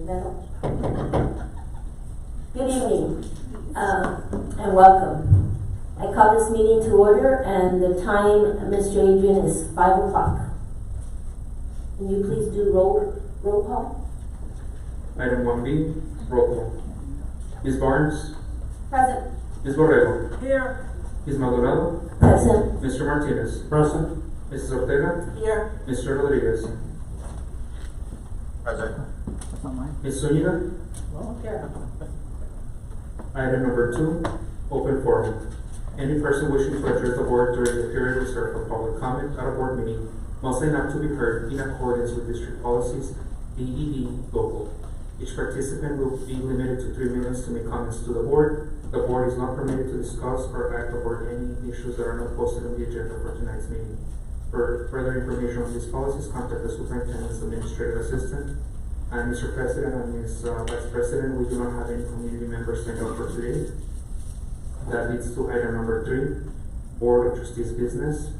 Good evening, and welcome. I call this meeting to order, and the time, Mr. Adrian, is 5 o'clock. Can you please do roll call? Item 1B, roll call. Ms. Barnes? Present. Ms. Borrego? Here. Ms. Maldonado? Present. Mr. Martinez? Present. Mrs. Ortega? Here. Mr. Rodriguez? Present. Ms. Zuniga? Here. Item number 2, open forum. Any person wishing to address the board during the period reserved for public comment at a board meeting must sign up to be heard in accordance with district policies, DED local. Each participant will be limited to 3 minutes to make comments to the board. The board is not permitted to discuss or act upon any issues that are not posted on the agenda for tonight's meeting. For further information on these policies, contact the superintendent's administrative assistant. And Mr. President and Ms. Vice President, we do not have any community members signed up for today. That leads to item number 3, Board of Trustees business.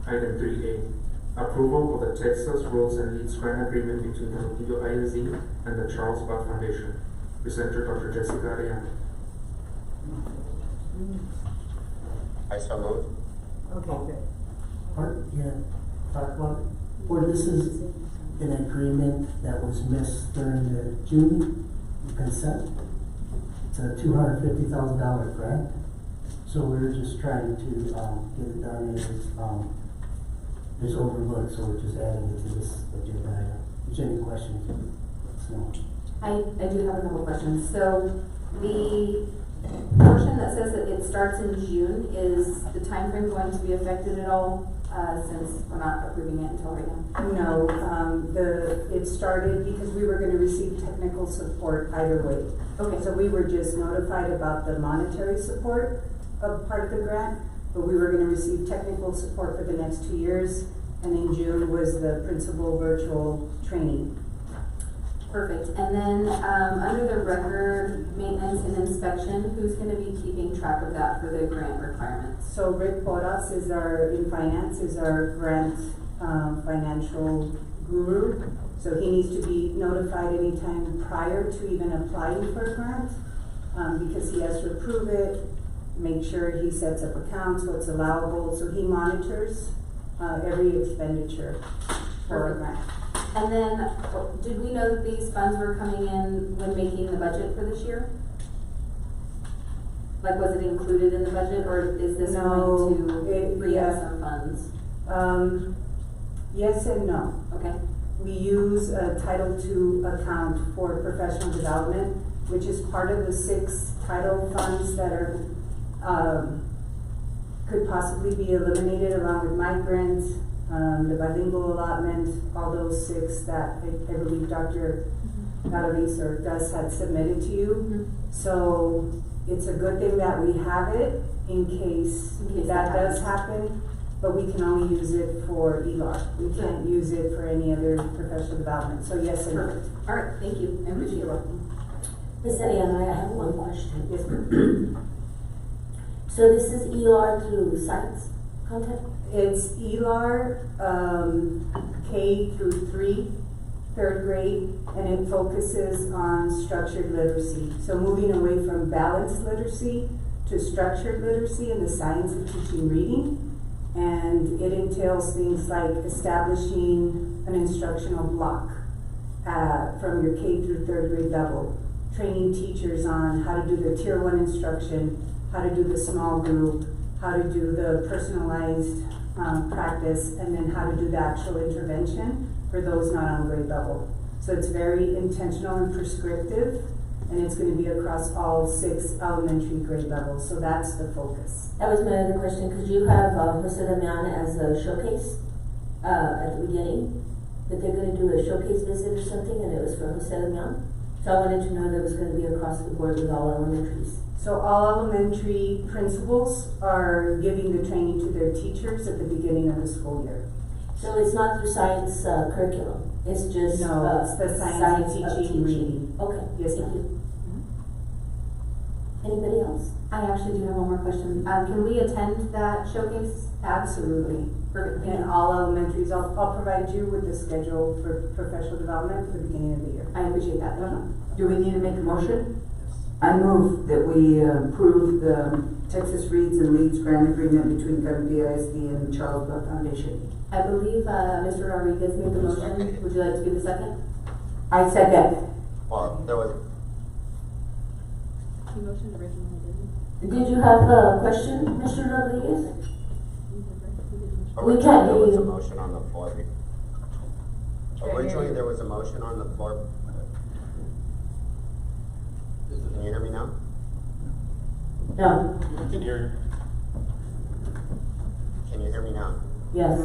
Item 3A, approval of the Texas Rules and Leads Grant Agreement between the CISD and the Charles Bach Foundation. Presenter Dr. Jessica Arellano. I so move. Okay. Talk about it. Or this is an agreement that was missed during the June consent. It's a $250,000 grant. So we're just trying to get it done, and it's overlooked, so we're just adding it to this agenda item. If there's any questions, let us know. I do have a couple questions. So the portion that says that it starts in June, is the time frame going to be affected at all, since we're not approving it until right now? No, it started because we were going to receive technical support either way. Okay. So we were just notified about the monetary support of part of the grant, but we were going to receive technical support for the next 2 years, and in June was the principal virtual training. Perfect. And then under the record maintenance and inspection, who's going to be keeping track of that for the grant requirements? So Rick Poras is our grant financial guru. So he needs to be notified anytime prior to even applying for a grant, because he has to approve it, make sure he sets up accounts, what's allowable. So he monitors every expenditure for a grant. And then, did we know that these funds were coming in when making the budget for this year? Like, was it included in the budget, or is this going to free up some funds? Yes and no. Okay. We use a Title II account for professional development, which is part of the 6 title funds that are could possibly be eliminated, along with migrants, the bilingual allotment, all those 6 that I believe Dr. Galaviz or Gus had submitted to you. So it's a good thing that we have it in case that does happen, but we can only use it for ELAR. We can't use it for any other professional development. So yes and no. All right, thank you. I appreciate it. Ms. Arellano, I have one question. Yes, ma'am. So this is ELR through science content? It's ELAR K through 3, 3rd grade, and it focuses on structured literacy. So moving away from balanced literacy to structured literacy in the science of teaching reading. And it entails things like establishing an instructional block from your K through 3rd grade level, training teachers on how to do the Tier 1 instruction, how to do the small group, how to do the personalized practice, and then how to do the actual intervention for those not on grade level. So it's very intentional and prescriptive, and it's going to be across all 6 elementary grade levels. So that's the focus. That was my other question, because you have Jose Damian as a showcase at the beginning, that they're going to do a showcase visit or something, and it was for Jose Damian. So I wanted to know that it was going to be across the board with all elementaries. So all elementary principals are giving the training to their teachers at the beginning of the school year. So it's not through science curriculum, it's just no, it's the science of teaching teaching reading. Okay, Yes, thank ma'am. you. Anybody else? I actually do have one more question. Can we attend that showcase? Absolutely. Perfect. In all elementaries, I'll provide you with the schedule for professional development for the beginning of the year. I appreciate that. Do we need to make a motion? I move that we approve the Texas Reads and Leads grant agreement between CISD and the Charles Bluff Foundation. I believe Mr. Rodriguez made the motion. Would you like to be the second? I second. Well, there was, He motioned originally, Did you have a question, Mr. Rodriguez? We originally can't there hear was a you. motion on the floor. Originally, there was a motion on the floor. Can you hear me now? No. I can hear you. Can you hear me now? Yes.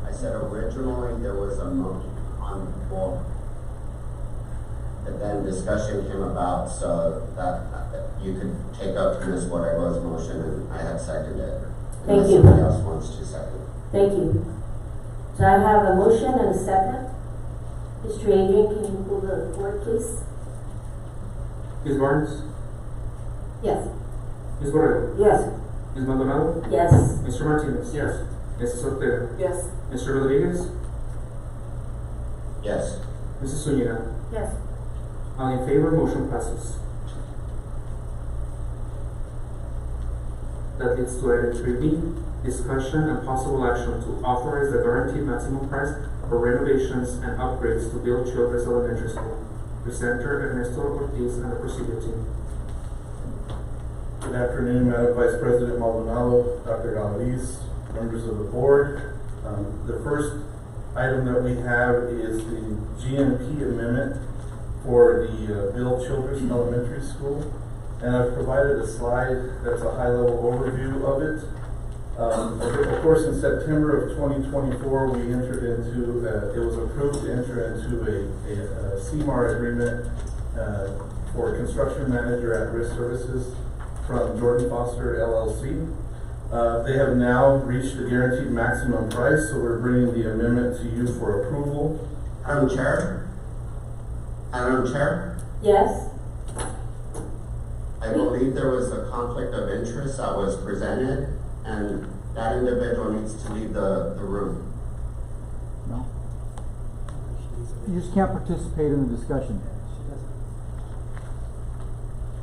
I said originally there was a motion on the floor. But then discussion came about so that you could take up Ms. Whatever's motion and I had seconded it. Thank Unless you. somebody else wants to second. Thank you. So I have a motion and a second. Mr. Adrian, can you pull the board, please? Ms. Barnes? Yes. Ms. Borrego? Yes. Ms. Maldonado? Yes. Mr. Martinez? Yes. Mrs. Ortega? Yes. Mr. Rodriguez? Yes. Mrs. Zuniga? Yes. All in favor, motion passes. That leads to item 3B, discussion and possible action to authorize the guaranteed maximum price for renovations and upgrades to Bill Childress Elementary School. Presenter Ernesto Ortiz and the procedure team. Good afternoon, Madam Vice President Maldonado, Dr. Galvez, members of the board. The first item that we have is the GMP amendment for the Bill Childress Elementary School. And I've provided a slide that's a high-level overview of it. Of course, in September of 2024, we entered into, it was approved to enter into a CMAR agreement for construction manager at-risk services from Jordan Foster LLC. They have now reached the guaranteed maximum price, so we're bringing the amendment to you for approval. Madam Chair? Madam Chair? Yes. I believe there was a conflict of interest that was presented, and that individual needs to leave the room. No. You just can't participate in the discussion.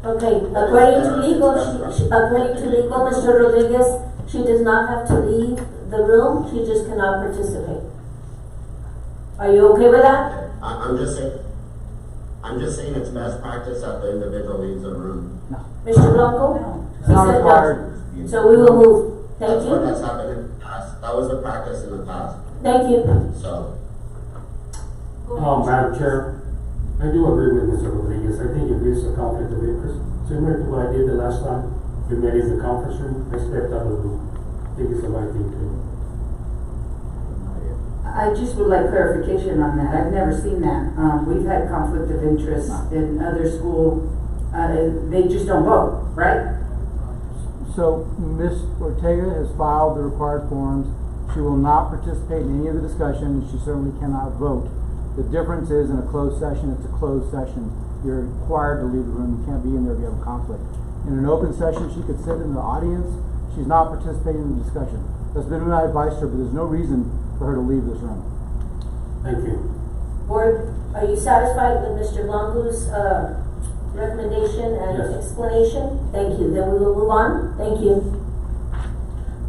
Okay, according to legal, Mr. Rodriguez, she does not have to leave the room, she just cannot participate. Are you okay with that? I'm just saying it's best practice that the individual leaves the room. No. Mr. Blanco? It's not He said no. required. So we will move. Thank That's what you. has happened in the past. That was the practice in the past, Thank you. so. Madam Chair, I do agree with Mr. Rodriguez. I think it is a conflict of interest, similar to what I did the last time we met in the conference room. I stepped out of the room. I think it's the right thing to do. I just would like clarification on that. I've never seen that. We've had conflict of interest in other school. They just don't vote, right? So Ms. Ortega has filed the required forms. She will not participate in any of the discussion, and she certainly cannot vote. The difference is in a closed session, it's a closed session. You're required to leave the room. You can't be in there if you have a conflict. In an open session, she could sit in the audience. She's not participating in the discussion. That's been my advice to her, but there's no reason for her to leave this room. Thank you. Board, are you satisfied with Mr. Blanco's recommendation and Yes. explanation? Thank you. Then we will move on. Thank you.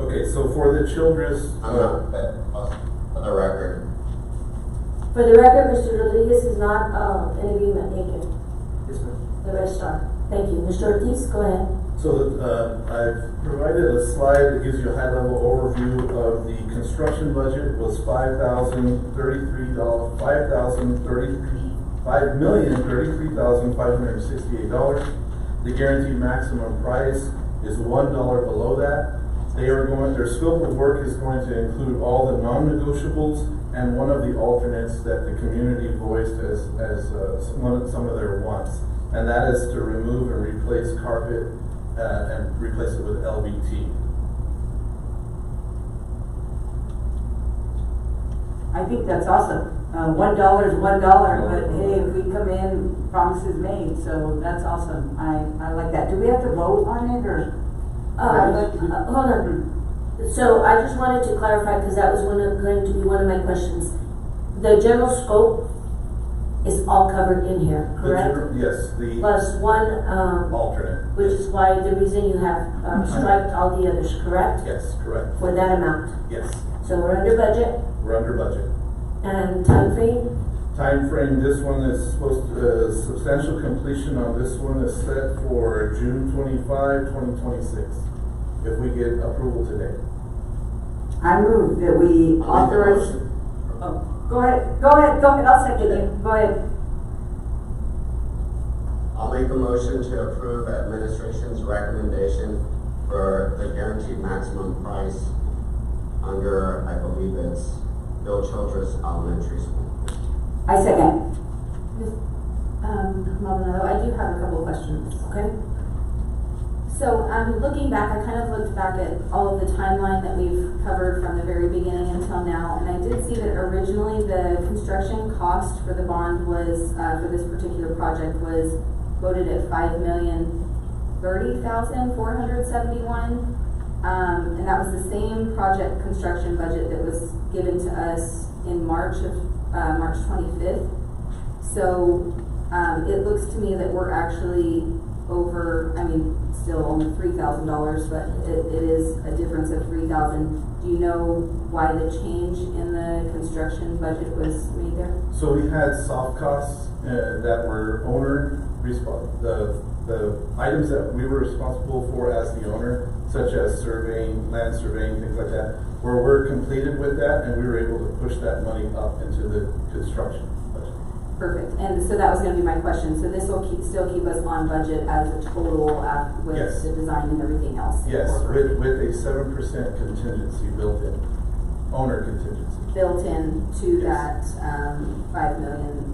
Okay, so for the Childress, I'm not, but for the record, For the record, Mr. Rodriguez is not in agreement. Thank you. Yes, ma'am. The rest are. Thank you. Mr. Ortiz, go ahead. so I've provided a slide that gives you a high-level overview of the construction budget was $5,033,563,568. The guaranteed maximum price is $1 below that. Their scope of work is going to include all the non-negotiables and one of the alternates that the community voiced as some of their wants. And that is to remove and replace carpet and replace it with LVT. I think that's awesome. $1 is $1, but hey, if we come in, promises made, so that's awesome. I like that. Do we have to vote on it, or? Hold on. So I just wanted to clarify, because that was going to be one of my questions. The general scope is all covered in here, correct? Yes, the Plus one, alternate. which is why the reason you have striped all the others, correct? Yes, correct. For that amount. Yes, So we're under budget, we're under budget. and time frame? Time frame, this one is supposed to, substantial completion on this one is set for June 25, 2026, if we get approval today. I move that we authorize. Oh, go ahead, I'll second you, go ahead. I'll make a motion to approve administration's recommendation for the guaranteed maximum price under, I believe it's Bill Childress Elementary School. I second. Maldonado, I do have a couple of questions. Okay. So, looking back, I kind of looked back at all of the timeline that we've covered from the very beginning until now, and I did see that originally the construction cost for the bond was, for this particular project was quoted at $5,030,471. And that was the same project construction budget that was given to us in March 25th. So, it looks to me that we're actually over, still only $3,000, but it is a difference of $3,000. Do you know why the change in the construction budget was made there? So we had soft costs that were the items that we were responsible for as the owner, such as surveying, land surveying, things like that, were completed with that, and we were able to push that money up into the construction budget. Perfect, and so that was gonna be my question, so this will still keep us on budget as a total with Yes. the design and everything else? Yes, with a 7% contingency built in, owner contingency. Built in to Yes. that, 5 million?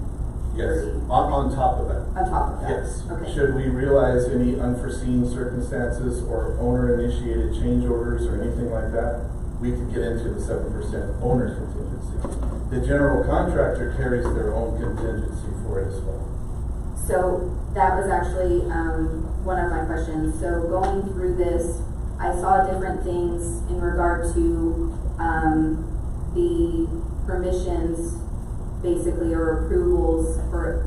Yes, on top of that. On top of that? Yes. Okay. Should we realize any unforeseen circumstances or owner-initiated change orders or anything like that, we could get into the 7% owner contingency. The general contractor carries their own contingency for it as well. So that was actually one of my questions. So going through this, I saw different things in regard to the permissions, basically, or approvals for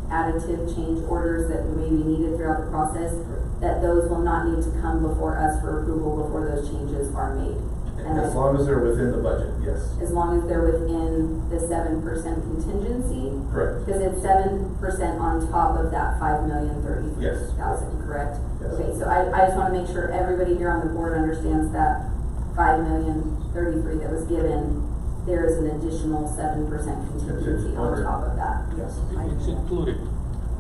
additive change orders that may be needed throughout the process, that those will not need to come before us for approval before those changes are made. And As long as they're within the budget, yes. as long as they're within the 7% contingency? Correct. Because it's 7% on top of that 5,030,000, Yes. correct? Yes. Okay, so I just wanna make sure everybody here on the board understands that 5,033,000 that was given, there is an additional 7% contingency on top of that. Yes. It's included.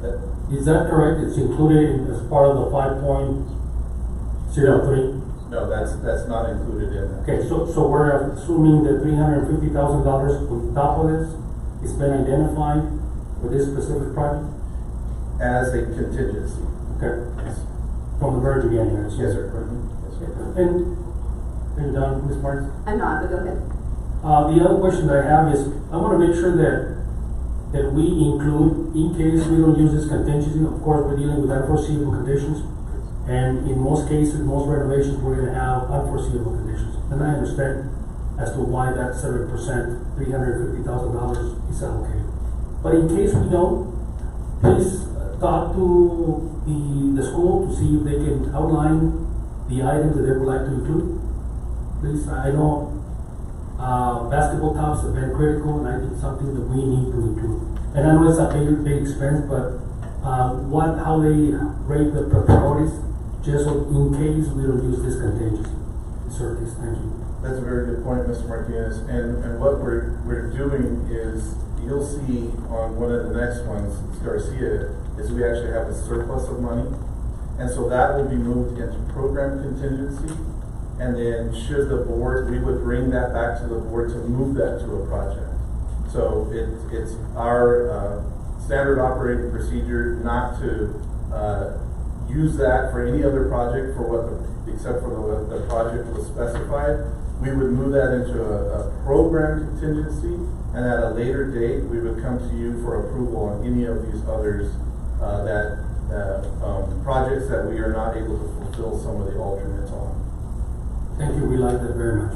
That- Is that correct? It's included as part of the 5.03? No, that's not included in that. Okay, so we're assuming that $350,000 on top of this has been identified for this specific project? As a contingency. Okay, Yes. from the very beginning, I assume. Yes, sir. Yes, sir. And, are you done, Ms. Martins? I'm not, but go ahead. The other question that I have is, I want to make sure that we include, in case we don't use this contingency, of course, we're dealing with unforeseeable conditions. And in most cases, most renovations, we're gonna have unforeseeable conditions. And I understand as to why that 7%, $350,000 is allocated. But in case we don't, please talk to the school to see if they can outline the items that they would like to include. Please, I know, basketball tops have been critical, and I think something that we need to include. And I know it's a big expense, but, how they rate the priorities, just so in case we don't use this contingency. Sir, please, thank you. That's a very good point, Mr. Martinez. And what we're doing is, you'll see on one of the next ones, it's Garcia, is we actually have a surplus of money. And so that will be moved into program contingency. And then should the board, we would bring that back to the board to move that to a project. So it's our standard operating procedure not to use that for any other project except for the project was specified. We would move that into a program contingency, and at a later date, we would come to you for approval on any of these others, projects that we are not able to fulfill some of the alternates on. Thank you, we like that very much.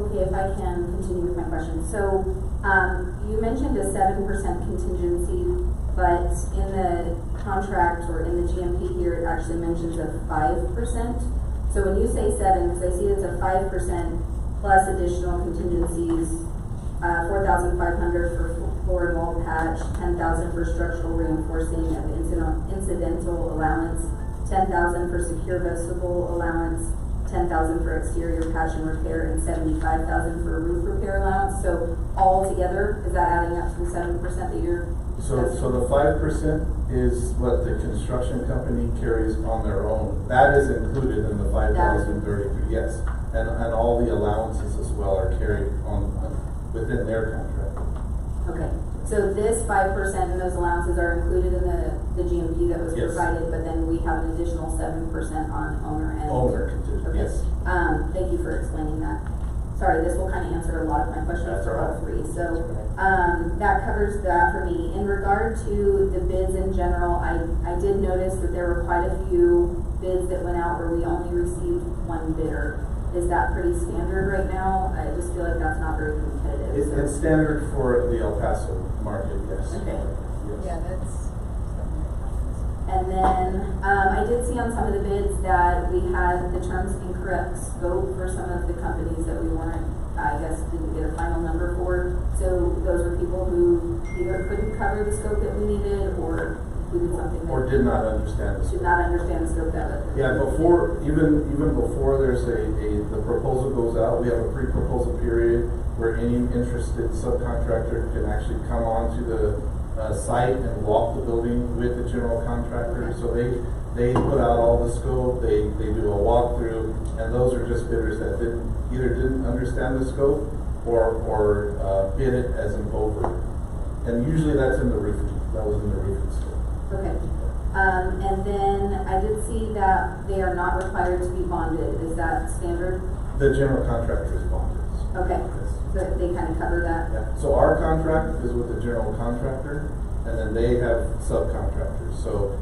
Okay, if I can continue with my question. So, you mentioned a 7% contingency, but in the contract or in the GMP here, it actually mentions a 5%. So when you say 7, because I see it's a 5% plus additional contingencies, 4,500 for floor and wall patch, 10,000 for structural reinforcing of incidental allowance, 10,000 for secure vestibule allowance, 10,000 for exterior patch and repair, and 75,000 for roof repair allowance. So all together, is that adding up to the 7% that you're discussing? So the 5% is what the construction company carries on their own. That is included in the 5,033, yes. And all the allowances as well are carried on within their contract. Okay, so this 5% and those allowances are included in the GMP that was Yes. provided, but then we have an additional 7% on owner and. Owner contingent, Okay. yes. Thank you for explaining that. Sorry, this will kind of answer a lot of my questions That's for all all right. three. So, that covers that for me. In regard to the bids in general, I did notice that there were quite a few bids that went out where we only received one bidder. Is that pretty standard right now? I just feel like that's not very competitive. It's standard for the El Paso market, yes. Okay. Yes. Yeah, that's. And then, I did see on some of the bids that we had the terms incorrect scope for some of the companies that we weren't, I guess, didn't get a final number for. So those were people who either couldn't cover the scope that we needed or included something that. Or did not understand the Did not understand the scope that. Yeah, even before there's the proposal goes out, we have a pre-proposal period where any interested subcontractor can actually come onto the site and walk the building with the general contractor. So they put out all the scope, they do a walkthrough, and those are just bidders that either didn't understand the scope or bid it as an over. And usually that's in the roofing. That was in the roofing scope. Okay. And then I did see that they are not required to be bonded. Is that standard? The general contractor is bonded. Okay. Yes. So they kind of cover that? Yeah. So our contract is with the general contractor, and then they have subcontractors. So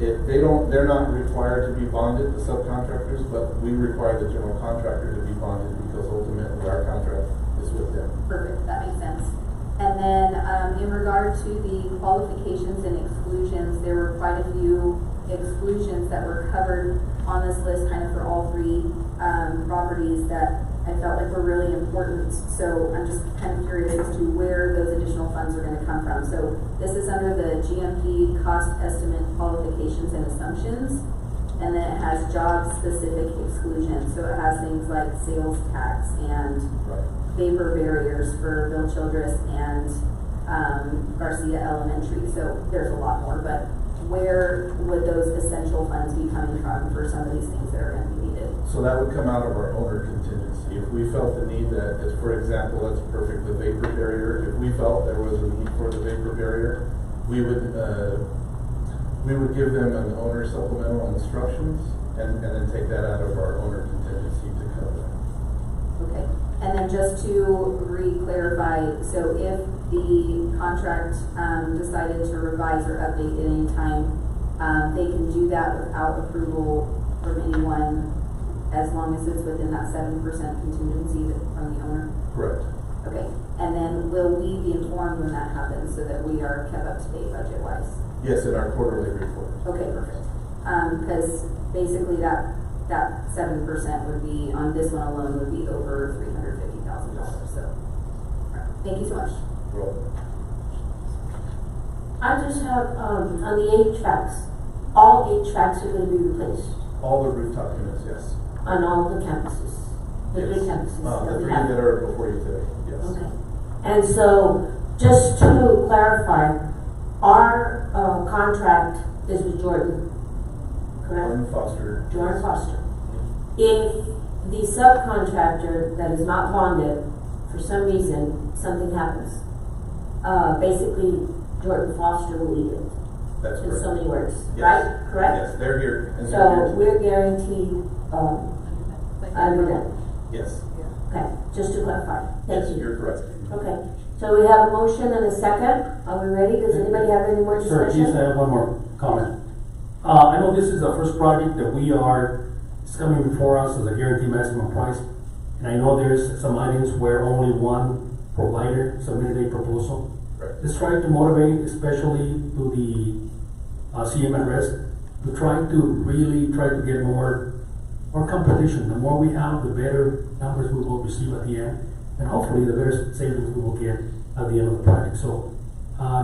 if they're not required to be bonded, the subcontractors, but we require the general contractor to be bonded because ultimately our contract is with them. Perfect, that makes sense. And then, in regard to the qualifications and exclusions, there were quite a few exclusions that were covered on this list kind of for all three properties that I felt like were really important. So I'm just kind of curious as to where those additional funds are going to come from. So this is under the GMP cost estimate qualifications and assumptions, and then it has job-specific exclusions. So it has things like sales tax and vapor barriers for Bill Childress and Garcia Elementary. So there's a lot more, but where would those essential funds be coming from for some of these things that are going to be needed? So that would come out of our owner contingency. If we felt the need that, as for example, that's perfect, the vapor barrier, if we felt there was a need for the vapor barrier, we would give them an owner supplemental instructions and then take that out of our owner contingency to cover that. Okay. And then just to re-clarify, so if the contract decided to revise or update at any time, they can do that without approval from anyone as long as it's within that 7% contingency from the owner? Correct. Okay. And then will we be informed when that happens so that we are kept up to date budget-wise? Yes, in our quarterly report. Okay, perfect. Because basically that 7% would be, on this one alone, would be over $350,000. So, right. Thank you so much. Roll. I just have, on the HVACs, all HVACs are going to be replaced All the rooftop units, yes. on all the campuses, the Yes. three campuses The that we three have. that are before you today, yes. Okay. And so, just to clarify, our contract is with Jordan, correct? Jordan Foster. Jordan Foster. If the subcontractor that is not bonded, for some reason, something happens, basically Jordan Foster will eat it, That's in correct. so many words, Yes. right? Correct? Yes, they're here. And they're So here we're guaranteed, under them. Yes. Okay, just to clarify. Thank Yes, you. you're correct. Okay, so we have a motion and a second. Are we ready? Does anybody have any more Sir, discussion? please, I have one more comment. I know this is the first project that it's coming before us as a guaranteed maximum price. And I know there's some items where only one provider submitted a proposal. Right. Let's try to motivate, especially to the CM at risk, to try to get more competition. The more we have, the better numbers we will receive at the end, and hopefully the better savings we will get at the end of the project. So,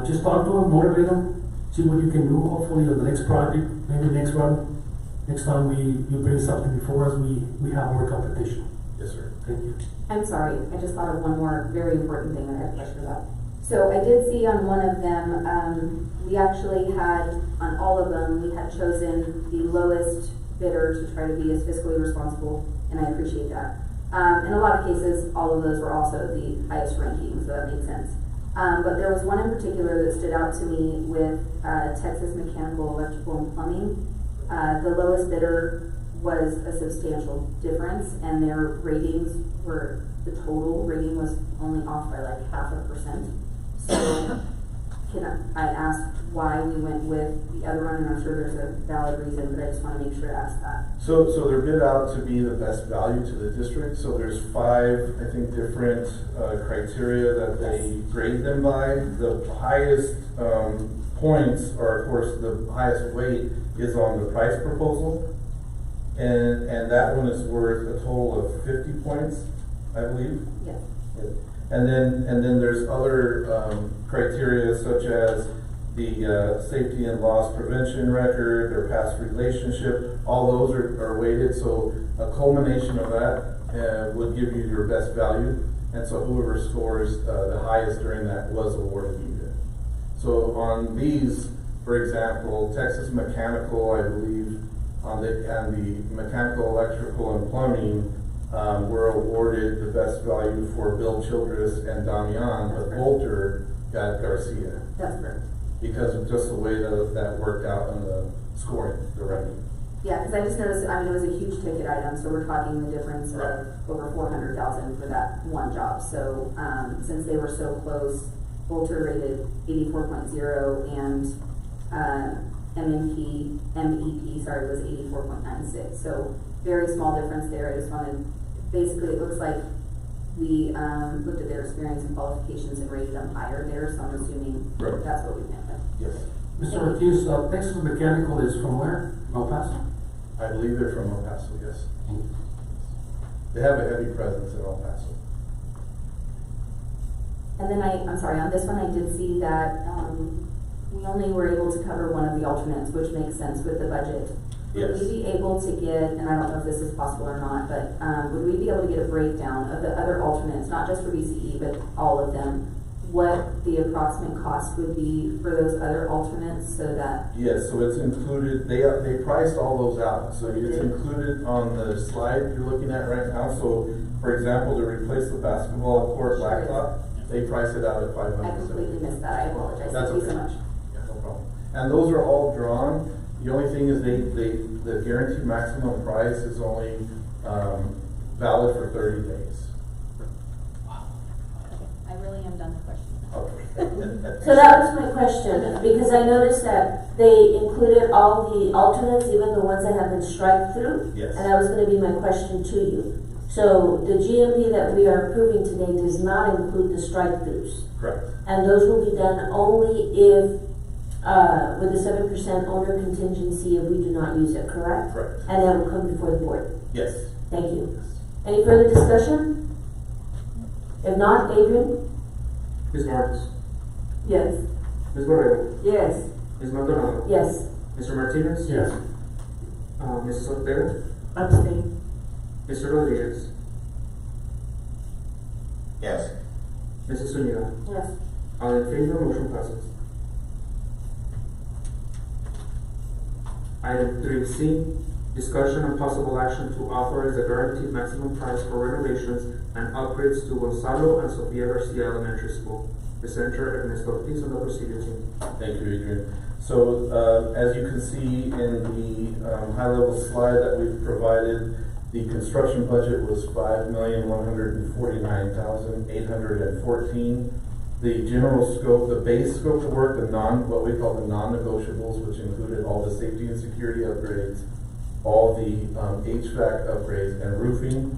just talk to them, motivate them, see what you can do. Hopefully on the next project, maybe next run, next time you bring something before us, we have more competition. Yes, sir. Thank you. I'm sorry, I just thought of one more very important thing that I had a question about. So I did see on one of them, we actually had, on all of them, we had chosen the lowest bidder to try to be as fiscally responsible, and I appreciate that. In a lot of cases, all of those were also the highest ranking, so that made sense. But there was one in particular that stood out to me with Texas Mechanical, Electrical, and Plumbing. The lowest bidder was a substantial difference, and their ratings were, the total rating was only off by like 0.5%. So I ask why we went with the other one, and I'm sure there's a valid reason, but I just want to make sure to ask that. So they're bid out to be the best value to the district. So there's 5, I think, different criteria that they grade them by. The highest points, or of course the highest weight, is on the price proposal, and that one is worth a total of 50 points, I believe. Yes. And then there's other criteria such as the safety and loss prevention record, their past relationship. All those are weighted, so a culmination of that would give you your best value. And so whoever scores the highest during that was awarded you it. So on these, for example, Texas Mechanical, I believe, and the Mechanical, Electrical, and Plumbing were awarded the best value for Bill Childress and Damian, but Bolter got Garcia. That's correct. Because of just the way that worked out in the scoring, the ranking. Yeah, because I just noticed, I mean, it was a huge ticket item, so we're talking the difference Right. of over 400,000 for that one job. So, since they were so close, Bolter rated 84.0 and, MEP, sorry, was 84.96. So, very small difference there. I just wanted, basically, it looks like we, looked at their experience and qualifications and rated them higher there, so I'm assuming Right. that's what we meant with. Yes. Mr. Ortiz, Texas Mechanical is from where? El Paso? I believe they're from El Paso, yes. They have a heavy presence in El Paso. And then I'm sorry, on this one I did see that, we only were able to cover one of the alternates, which makes sense with the budget. Yes. Would we be able to get, and I don't know if this is possible or not, but, would we be able to get a breakdown of the other alternates, not just for BCE, but all of them, what the approximate cost would be for those other alternates, so that, Yes, so it's included, they priced all those out, so it's included on the slide you're looking at right now. So, for example, to replace the basketball court blacktop, they priced it out at I $570. completely missed that, I apologize, That's thank you so okay. much. Yeah, no problem. And those are all drawn. The only thing is the guaranteed maximum price is only valid for 30 days. I really am done with questions. Okay. So that was my question, because I noticed that they included all the alternates, even the ones that have been strike through. Yes. And that was gonna be my question to you. So the GMP that we are approving today does not include the strike throughs. Correct. And those will be done only if, with the 7% owner contingency if we do not use it, correct? Correct. And that will come before the board. Yes. Thank you. Any further discussion? If not, Adrian? Ms. Martins, Yes. Ms. Borrego, Yes. Ms. Maldonado, Yes. Mr. Martinez, Yes. Mrs. Ortega, Abstain. Mr. Rodriguez, Yes. Mrs. Zuniga. Yes. All in favor, motion passes. Item 3C, discussion and possible action to authorize the guaranteed maximum price for renovations and upgrades to Gonzalo and Sofia Garcia Elementary School. Presenter Ernesto Ortiz on the procedure team. Thank you, Adrian. So, as you can see in the high-level slide that we've provided, The construction budget was $5,149,814. The general scope, the base scope of work, what we call the non-negotiables, which included all the safety and security upgrades, all the HVAC upgrades and roofing,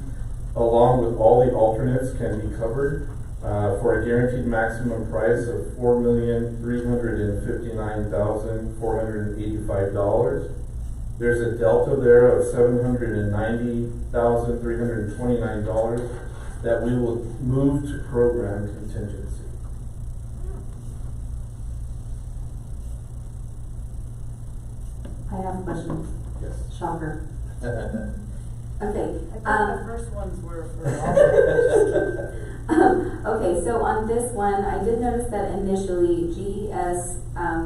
along with all the alternates, can be covered for a guaranteed maximum price of $4,359,485. There's a delta there of $790,329 that we will move to program contingency. I have questions. Yes. Shocker. Okay. I thought the first ones were for all. Okay, so on this one, I did notice that initially GES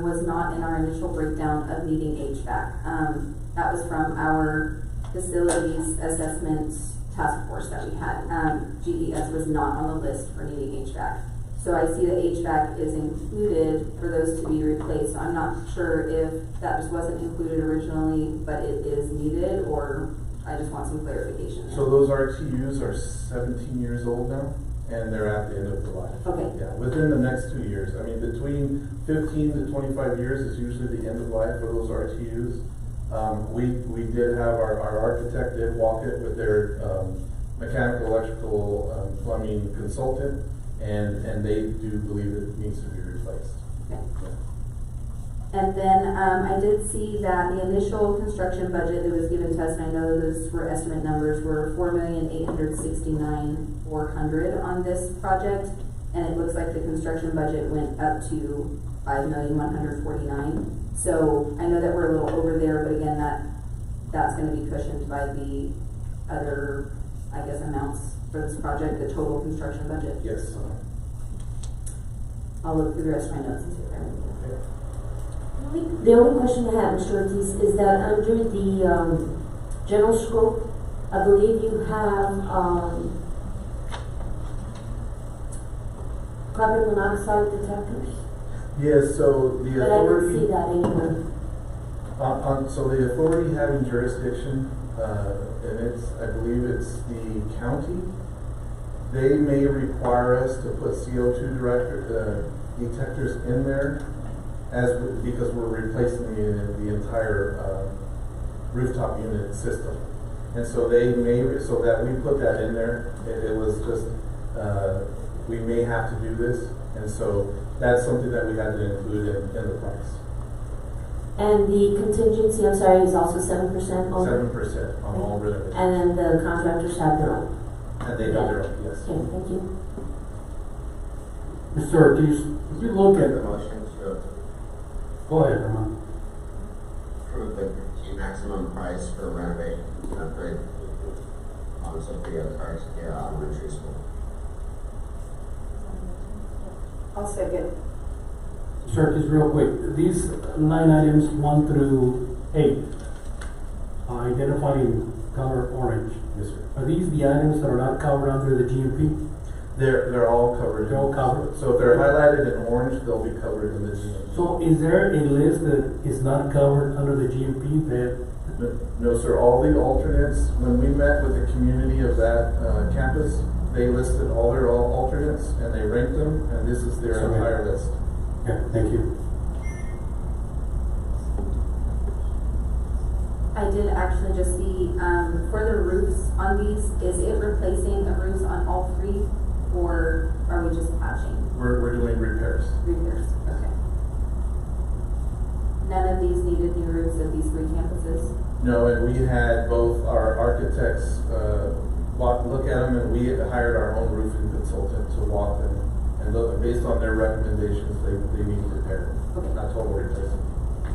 was not in our initial breakdown of needing HVAC. That was from our facilities assessment task force that we had. GES was not on the list for needing HVAC. So I see that HVAC is included for those to be replaced. I'm not sure if that just wasn't included originally, but it is needed, or I just want some clarification. So those RTUs are 17 years old now, and they're at the end of the life. Okay. Yeah, within the next 2 years. I mean, between 15 to 25 years is usually the end of life for those RTUs. We did have our architect did walk it with their mechanical, electrical, plumbing consultant, and they do believe it needs to be replaced. Okay. Yeah. And then I did see that the initial construction budget that was given to us, and I know those were estimate numbers, were $4,869,400 on this project, and it looks like the construction budget went up to $5,149,000. So I know that we're a little over there, but again, that's going to be cushioned by the other, I guess, amounts for this project, the total construction budget. Yes. I'll look through the rest of my notes and see if I have anything. The only question I have, Mr. Ortiz, is that under the general scope, I believe you have carbon monoxide detectors. Yes, so the But I authority. didn't see that anywhere. So the authority having jurisdiction, and I believe it's the county, they may require us to put CO2 detectors in there because we're replacing the entire rooftop unit system. And so so that we put that in there, it was just, we may have to do this, and so that's something that we had to include in the price. And the contingency, I'm sorry, is also 7% only? 7% on all renovations. And then the contractors have their own? And they have their own, yes. Okay, thank you. Mr. Ortiz, if you look Make at, the motion to go ahead, Ramon. approve the maximum price for renovation upgrade on Sophia Garcia Elementary School. I'll second. Mr. Ortiz, real quick, these line items 1 through 8, identified in color orange. Yes, sir. Are these the items that are not covered under the GMP? They're all covered. They're all covered. So if they're highlighted in orange, they'll be covered in the GMP. So is there a list that is not covered under the GMP that, No, sir, all the alternates, when we met with the community of that campus, they listed all their alternates and they ranked them, and this is their Okay. entire list. yeah, thank you. I did actually just see, for the roofs on these, is it replacing the roofs on all three, or are we just patching? We're doing repairs. Repairs, okay. None of these needed new roofs at these 3 campuses? No, and we had both our architects look at them, and we hired our own roofing consultant to walk them. And based on their recommendations, they need repaired, Okay. not total replacement.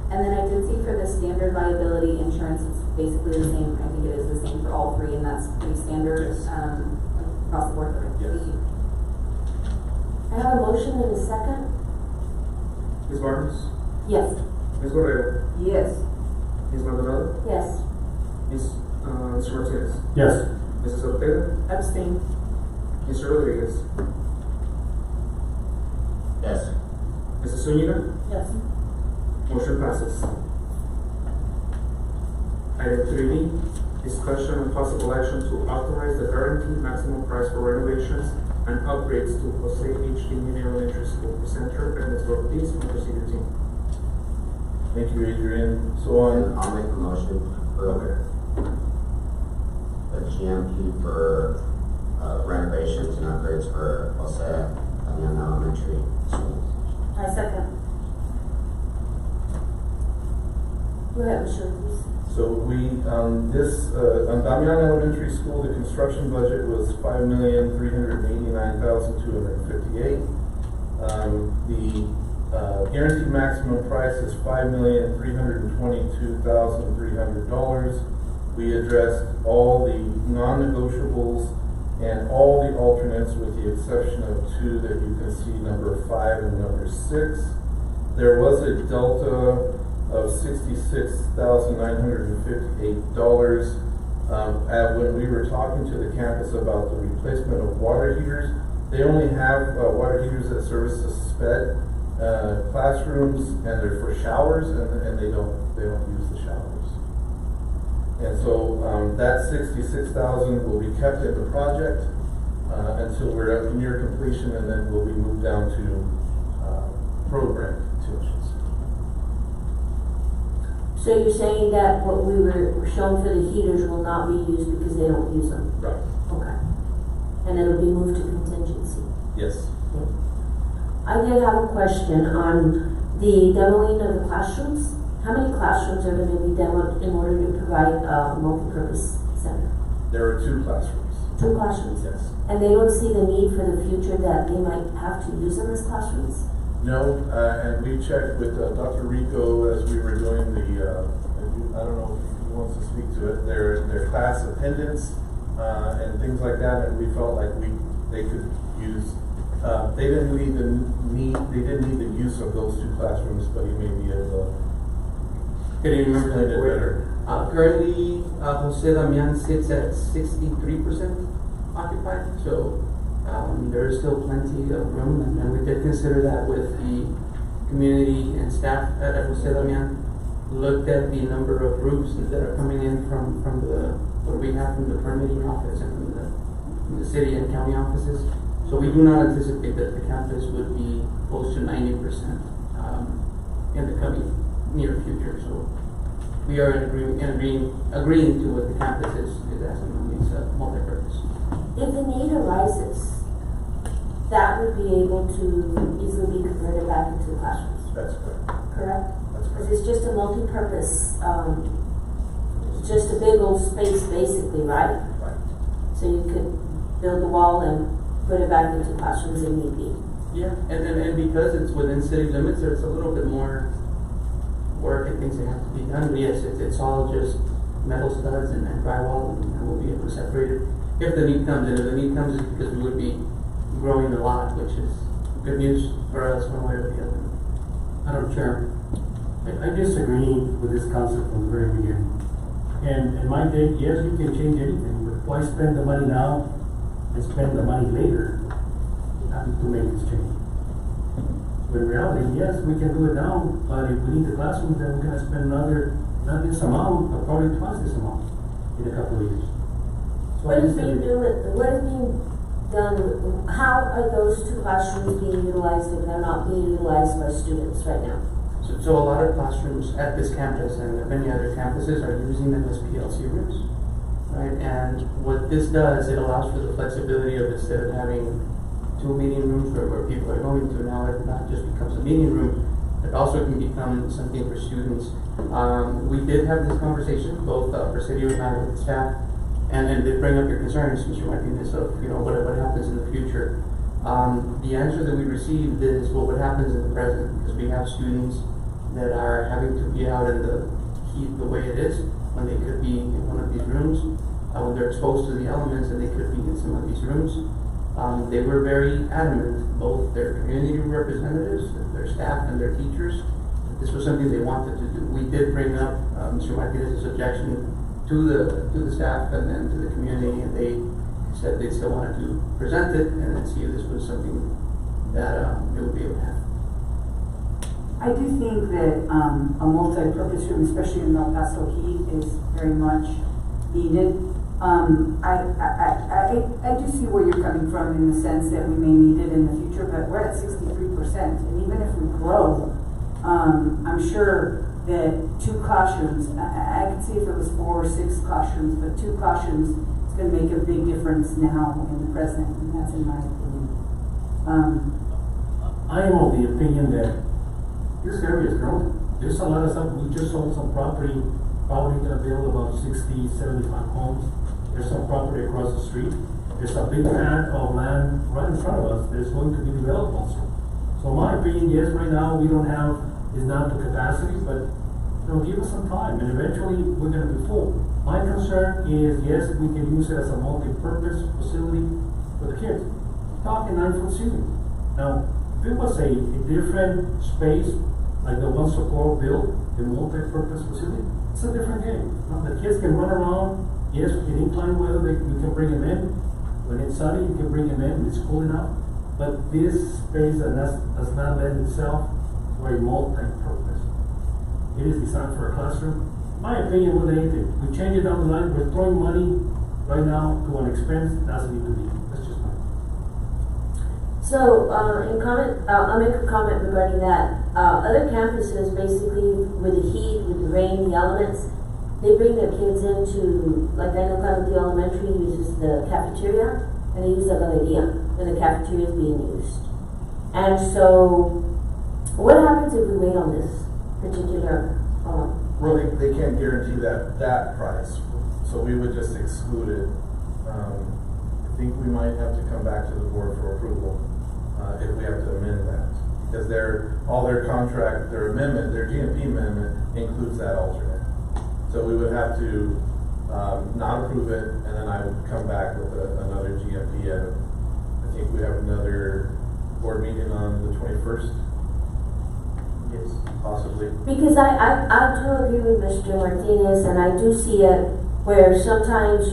And then I did see for the standard liability insurance, it's basically the same, I think it is the same for all 3, and that's pretty standard, Yes. across the board. Okay, Yes. thank you. I have a motion and a second? Ms. Barnes? Yes. Ms. Guerrero? Yes. Ms. Maldonado? Yes. Mr. Martinez? Yes. Mrs. Ortega? Abstain. Mr. Rodriguez? Yes. Mrs. Zuniga? Yes. Motion passes. Item 3D, Discussion and possible action to authorize the guaranteed maximum price for renovations and upgrades to Jose H. Mini Elementary School Center and Ms. Ortiz from the procedure team. Thank you, Adrian. So And on, I'll make a motion for the GMP for renovations and upgrades for Jose Damian Elementary School. I second. Go ahead, Mr. Ortiz. so we, on Damian Elementary School, the construction budget was $5,389,258. The guaranteed maximum price is $5,322,300. We addressed all the non-negotiables and all the alternates with the exception of two that you can see, number 5 and number 6. There was a delta of $66,958. When we were talking to the campus about the replacement of water heaters, they only have water heaters that service the SPED classrooms, and they're for showers, and they don't use the showers. And so that $66,000 will be kept in the project until we're near completion, and then will be moved down to program tuitions. So you're saying that what we were shown for the heaters will not be used because they don't use them? Right. Okay. And it'll be moved to contingency? Yes. I did have a question on the demoing of the classrooms. How many classrooms are going to be demoed in order to provide a multi-purpose center? There are 2 classrooms. 2 classrooms? Yes. And they don't see the need for the future that they might have to use them as classrooms? No, and we checked with Dr. Rico as we were doing the, I don't know if he wants to speak to it, their class attendance and things like that, and we felt like they could use, they didn't need the use of those 2 classrooms, but he may be able to Good evening, members of explain the it board. better. Currently, Jose Damian sits at 63% occupied, so there is still plenty of room, and we did consider that with the community and staff at Jose Damian. Looked at the number of groups that are coming in from what we have from the permitting office and from the city and county offices. So we do not anticipate that the campus would be close to 90% in the coming near future. So we are agreeing to what the campus is asking on these multi-purpose. If the need arises, that would be able to easily be converted back into classrooms, That's correct. correct? That's Because correct. it's just a multi-purpose, it's just a big old space basically, right? Right. So you could build a wall and put it back into classrooms if need be. Yeah, and because it's within city limits, there's a little bit more work and things that have to be done. But yes, it's all just metal studs and drywall, and we'll be able to separate it if the need comes. And if the need comes, it's because we would be growing a lot, which is good news for us one way or the other. Madam Chair, I disagree with this concept from the very beginning. And in my take, yes, you can change anything, but why spend the money now and spend the money later to make this change? But in reality, yes, we can do it now, but if we need the classrooms, then we're gonna spend another, not this amount, but probably twice this amount in a couple of years. So What I is being disagree. done, how are those 2 classrooms being utilized if they're not being utilized by students right now? So a lot of classrooms at this campus and many other campuses are using them as PLC rooms, right? And what this does, it allows for the flexibility of instead of having 2 meeting rooms where people are going to, now it not just becomes a meeting room, it also can become something for students. We did have this conversation, both Presidio and I with the staff, and did bring up your concerns, Mr. Martinez, of what happens in the future. The answer that we received is what happens in the present, because we have students that are having to be out in the heat the way it is, when they could be in one of these rooms, when they're exposed to the elements, and they could be in some of these rooms. They were very adamant, both their community representatives, their staff, and their teachers, that this was something they wanted to do. We did bring up Mr. Martinez's objection to the staff and then to the community, and they said they still wanted to present it and then see if this was something that they would be able to have. I do think that a multi-purpose room, especially in El Paso heat, is very much needed. I do see where you're coming from in the sense that we may need it in the future, but we're at 63%, and even if we grow, I'm sure that 2 classrooms, I could see if it was 4 or 6 classrooms, but 2 classrooms is going to make a big difference now in the present, and that's in my opinion. I am of the opinion that this area is growing. There's a lot of stuff, we just sold some property, probably gonna build about 60, 75 homes. There's some property across the street. There's a big patch of land right in front of us that's going to be developed also. So my opinion, yes, right now, we don't have, is not the capacity, but, give us some time, and eventually, we're gonna be full. My concern is, yes, we can use it as a multi-purpose facility for the kids. Talking 9-foot ceiling. Now, if it was a different space, like the one Socorro built, the multi-purpose facility, it's a different game. Now, the kids can run around, yes, in inclement weather, you can bring them in. When it's sunny, you can bring them in, it's cool enough. But this space does not lend itself for a multi-purpose. It is designed for a classroom. My opinion, with anything, we change it down the line, we're throwing money right now to an expense, doesn't need to be. That's just mine. So, in comment, I'll make a comment regarding that. Other campuses, basically, with the heat, with the rain, the elements, they bring their kids into, like I know Canopy Elementary uses the cafeteria, and they use the galeria when the cafeteria is being used. And so, what happens if we wait on this particular? Well, they can't guarantee that price, so we would just exclude it. I think we might have to come back to the board for approval if we have to amend that, because all their contract, their amendment, their GMP amendment includes that alternate. So we would have to not approve it, and then I would come back with another GMP. I think we have another board meeting on the 21st. Yes, possibly. Because I do agree with Mr. Martinez, and I do see it where sometimes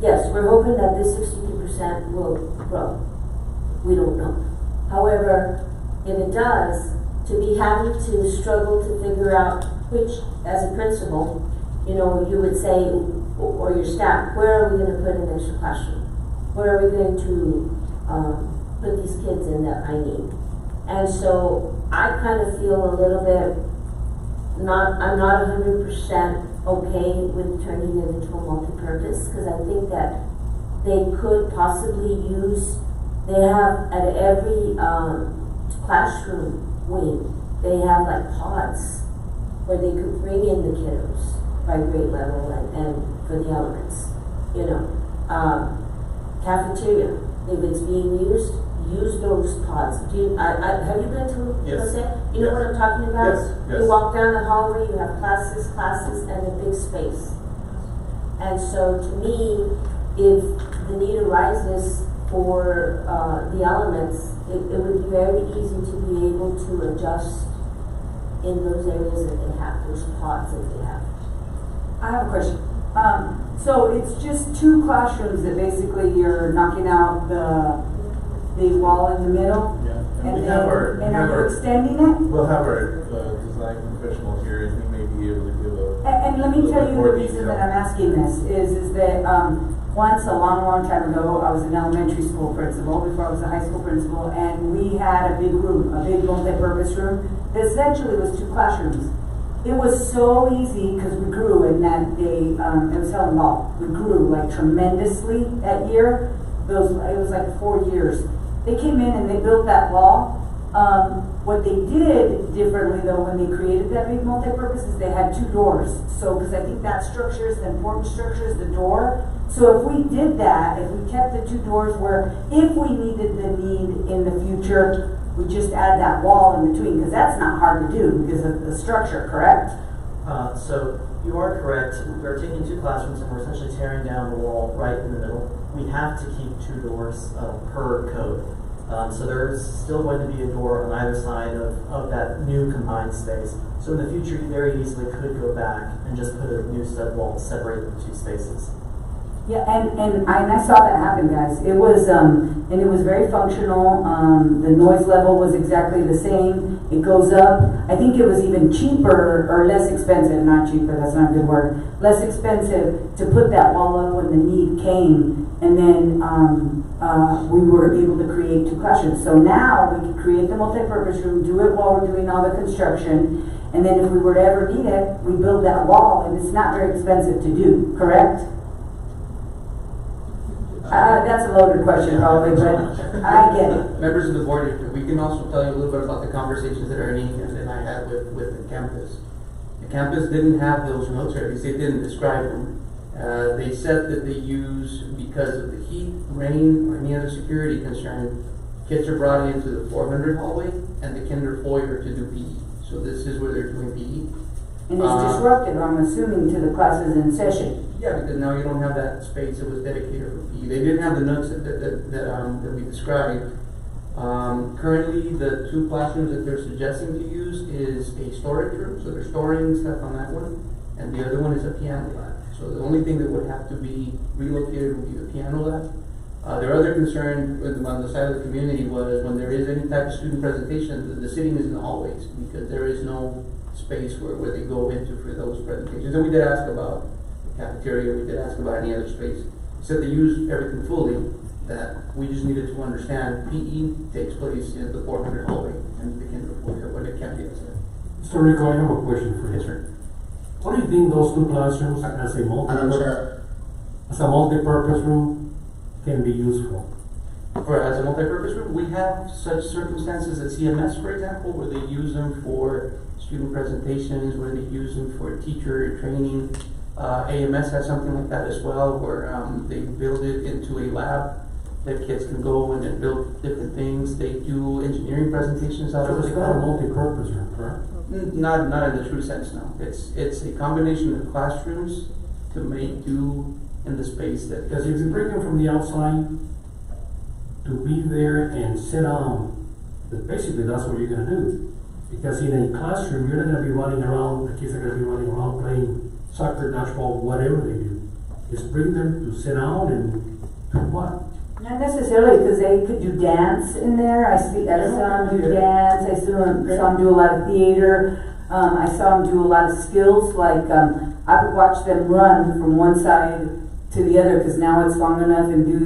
yes, we're hoping that this 62% will grow. We don't know. However, if it does, to be having to struggle to figure out which, as a principal, you would say, or your staff, where are we going to put an extra classroom? Where are we going to put these kids in that I need? And so I kind of feel a little bit I'm not 100% okay with turning it into a multi-purpose, because I think that they could possibly they have at every classroom wing, they have like pods where they could bring in the kiddos by grade level and for the elements, cafeteria, if it's being used, use those pods. Have you been to Yes. Jose? You know what I'm talking about? Yes, yes. You walk down the hallway, you have classes, and a big space. And so to me, if the need arises for the elements, it would be very easy to be able to adjust in those areas that they have, those pods that they have. I have a question. So it's just 2 classrooms that basically you're knocking out the wall in the middle? Yeah. And are you extending it? We'll have our design professional here, and he may be able to give And let me little tell bit you more the reason detail. that I'm asking this is that once a long time ago, I was an elementary school principal before I was a high school principal, and we had a big room, a big multi-purpose room that essentially was 2 classrooms. It was so easy because we grew in that day. It was Helen Ball. We grew like tremendously that year. It was like 4 years. They came in and they built that wall. What they did differently though when they created that big multi-purpose is they had 2 doors. So, because I think that structure is the important structure is the door. So if we did that, if we kept the 2 doors where if we needed the need in the future, we just add that wall in between, because that's not hard to do because of the structure, correct? So you are correct. We're taking 2 classrooms and we're essentially tearing down the wall right in the middle. We have to keep 2 doors per code. So there's still going to be a door on either side of that new combined space. So in the future, you very easily could go back and just put a new stud wall to separate the 2 spaces. Yeah, and I saw that happen, guys. It was, and it was very functional. The noise level was exactly the same. It goes up. I think it was even cheaper or less expensive, not cheaper, that's not a good word, less expensive to put that wall up when the need came. And then we were able to create 2 classrooms. So now we can create the multipurpose room, do it while we're doing all the construction. And then if we were to ever need it, we build that wall, and it's not very expensive to do, correct? That's a loaded question probably, but I get it. Members of the board, we can also tell you a little bit about the conversations that Ernie and I had with the campus. The campus didn't have those notes, or at least they didn't describe them. They said that they use, because of the heat, rain, or any other security concern, kids are brought into the 400 hallway and the kinder foyer to do PE. So this is where they're doing PE. And it's disruptive, I'm assuming, to the classes in session. Yeah, because now you don't have that space that was dedicated for PE. They didn't have the notes that we described. Currently, the 2 classrooms that they're suggesting to use is a storage room, so they're storing stuff on that one, and the other one is a piano lab. So the only thing that would have to be relocated would be the piano lab. Their other concern on the side of the community was when there is any type of student presentation, the sitting is in the hallways, because there is no space where they go into for those presentations. And we did ask about the cafeteria, we did ask about any other space. Said they use everything fully, that we just needed to understand PE takes place in the 400 hallway and the kinder foyer when it can't be outside. Mr. Rico, I have a question for you. Yes, sir. What do you think those 2 classrooms as a multi-purpose room can be used for? As a multi-purpose room, we have such circumstances at CMS, for example, where they use them for student presentations, where they use them for teacher training. AMS has something like that as well, where they build it into a lab that kids can go in and build different things. They do engineering presentations out So of it's it. not a multi-purpose room, correct? Not in the true sense, no. It's a combination of classrooms to make do in the space that. Because if you bring them from the outside to be there and sit down, basically that's what you're gonna do. Because in a classroom, you're not gonna be running around, the kids are gonna be running around playing soccer, dodgeball, whatever they do. Just bring them to sit down and do what? Not necessarily, because they could do dance in there. I saw them do dance. I saw them do a lot of theater. I saw them do a lot of skills. Like I would watch them run from one side to the other, because now it's long enough, and do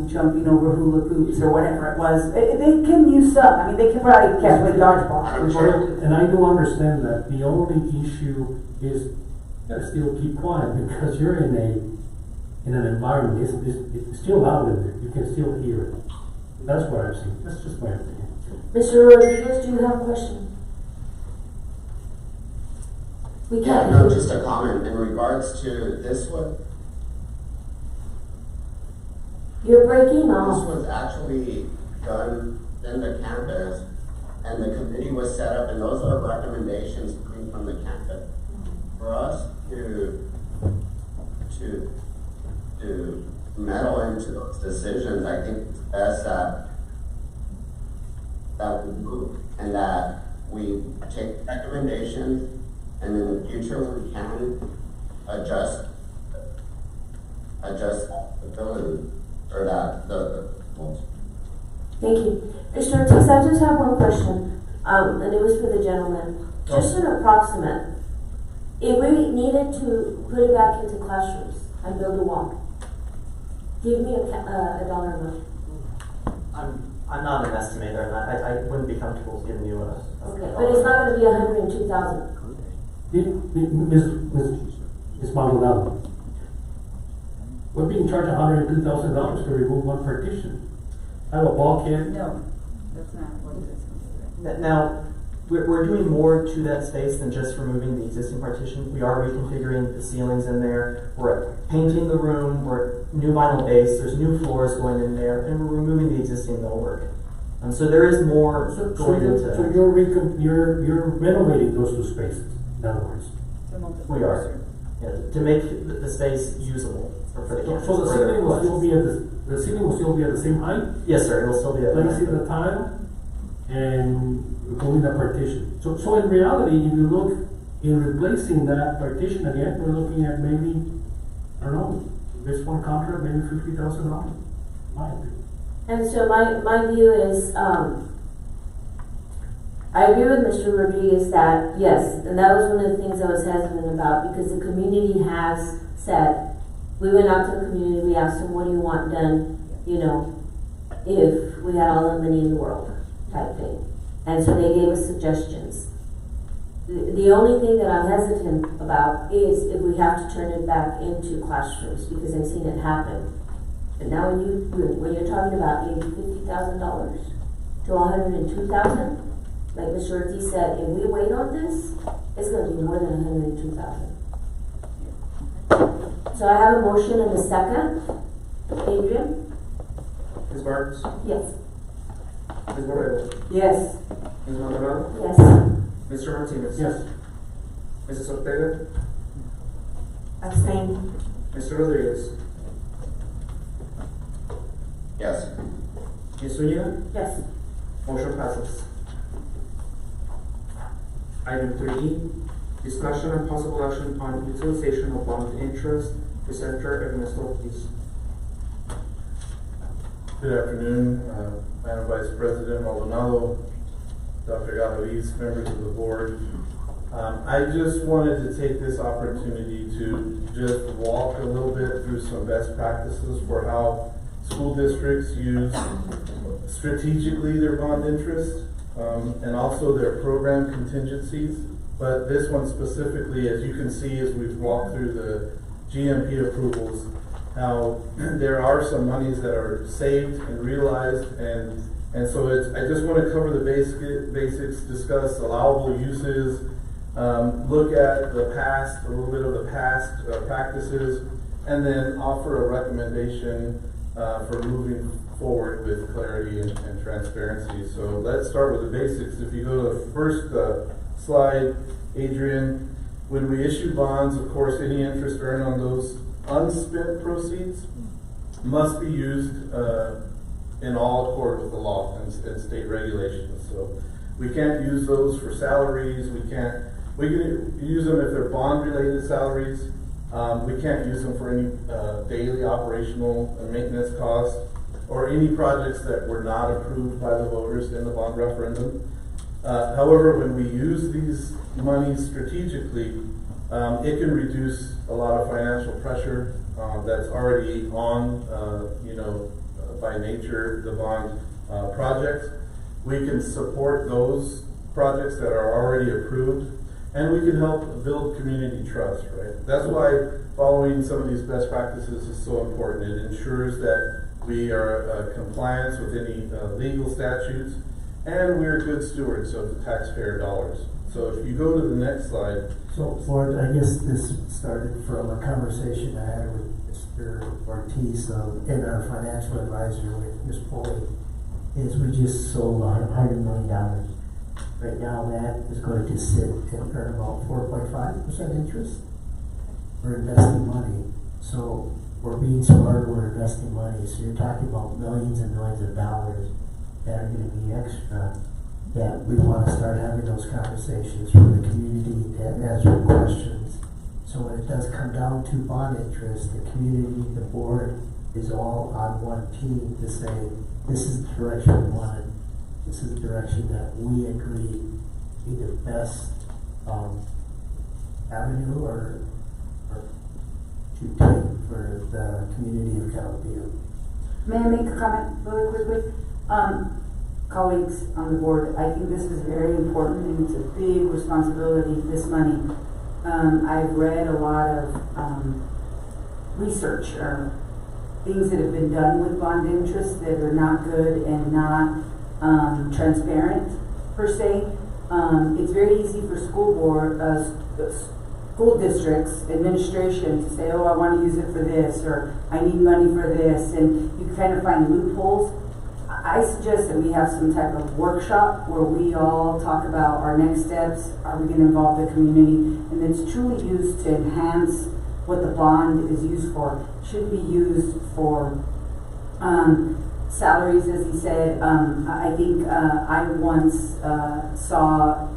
jumping over hula hoops or whatever it was. They can use some. I mean, they can probably catch with dodgeball. And I do understand that. The only issue is you gotta still keep quiet, because you're in an environment, it's still loud in there, you can still hear it. That's what I've seen, that's just my opinion. Mr. Rodriguez, do you have a question? We Yeah, can't. no, just a comment in regards to this one. You're breaking This off. was actually done in the campus, and the committee was set up, and those are recommendations coming from the campus. For us to meddle into those decisions, I think it's best that we move, and that we take recommendations, and in the future we can adjust ability, or Thank you. Mr. Ortiz, I just have one question, and it was for the gentleman. Just an approximate. If we needed to put it back into classrooms and build a wall, give me a dollar amount. I'm not an estimator, and I wouldn't be comfortable giving you a. Okay, but it's not gonna be 102,000. Ms. Maldonado, we're being charged $102,000 to remove one partition. I have a bulkhead. No, that's not what it is. Now, we're doing more to that space than just removing the existing partition. We are reconfiguring the ceilings in there. We're painting the room. We're new vinyl base. There's new floors going in there, and we're removing the existing millwork. So there is more going into. So you're renovating those 2 spaces, in other words. We are, yeah, to make the space usable for the campus. So the ceiling will still be the ceiling will still be at the same height? Yes, sir. It will still be at. Placing the tile and removing the partition. So in reality, if you look in replacing that partition again, we're looking at maybe, I don't know, this one contract, maybe $50,000, my opinion. And so my view is, I agree with Mr. Rodriguez that, yes, and that was one of the things I was hesitant about, because the community has said, we went out to the community, we asked them, what do you want done, you know, if we had all the money in the world, type thing. And so they gave us suggestions. The only thing that I'm hesitant about is if we have to turn it back into classrooms, because I've seen it happen. But now when you're talking about maybe $50,000 to $102,000, like Mr. Ortiz said, if we wait on this, it's gonna be more than $102,000. So I have a motion and a second. Adrian? Ms. Barnes? Yes. Ms. Borrego? Yes. Ms. Maldonado? Yes. Mr. Martinez? Yes. Mrs. Ortega? Abstain. Mr. Rodriguez? Yes. Ms. Zuniga? Yes. Motion passes. Item 3E, discussion and possible action on utilization of bond interest. Presenter Ernesto Ortiz. Good afternoon, Madam Vice President Maldonado, Dr. Galaviz, members of the board. I just wanted to take this opportunity to just walk a little bit through some best practices for how school districts use strategically their bond interest, and also their program contingencies. But this one specifically, as you can see as we've walked through the GMP approvals, how there are some monies that are saved and realized, and so I just want to cover the basics, discuss allowable uses, look at the past, a little bit of the past practices, and then offer a recommendation for moving forward with clarity and transparency. So let's start with the basics. If you go to the first slide, Adrian, when we issue bonds, of course, any interest earned on those unspent proceeds must be used in all accord with the law and state regulations. So we can't use those for salaries. We can use them if they're bond-related salaries. We can't use them for any daily operational and maintenance costs or any projects that were not approved by the voters in the bond referendum. However, when we use these monies strategically, it can reduce a lot of financial pressure that's already on, by nature, the bond projects. We can support those projects that are already approved, and we can help build community trust, right? That's why following some of these best practices is so important. It ensures that we are compliant with any legal statutes, and we're good stewards of the taxpayer dollars. So if you go to the next slide. So, Ford, I guess this started from a conversation I had with Mr. Ortiz and our financial advisor with Ms. Foley, is we just sold $100 million. Right now that is going to sit and earn about 4.5% interest. We're investing money. So we're being smart, we're investing money. So you're talking about millions and millions of dollars that are going to be extra, that we want to start having those conversations for the community and answer questions. So when it does come down to bond interest, the community, the board is all on one team to say, this is the direction we want. This is the direction that we agree be the best avenue or to take for the community of Calabria. May I make a comment really quickly? Colleagues on the board, I think this is very important and it's a big responsibility, this money. I've read a lot of research or things that have been done with bond interest that are not good and not transparent per se. It's very easy for school districts, administration to say, oh, I want to use it for this, or I need money for this, and you can kind of find loopholes. I suggest that we have some type of workshop where we all talk about our next steps. Are we going to involve the community? And it's truly used to enhance what the bond is used for. It should be used for salaries, as he said. I think I once saw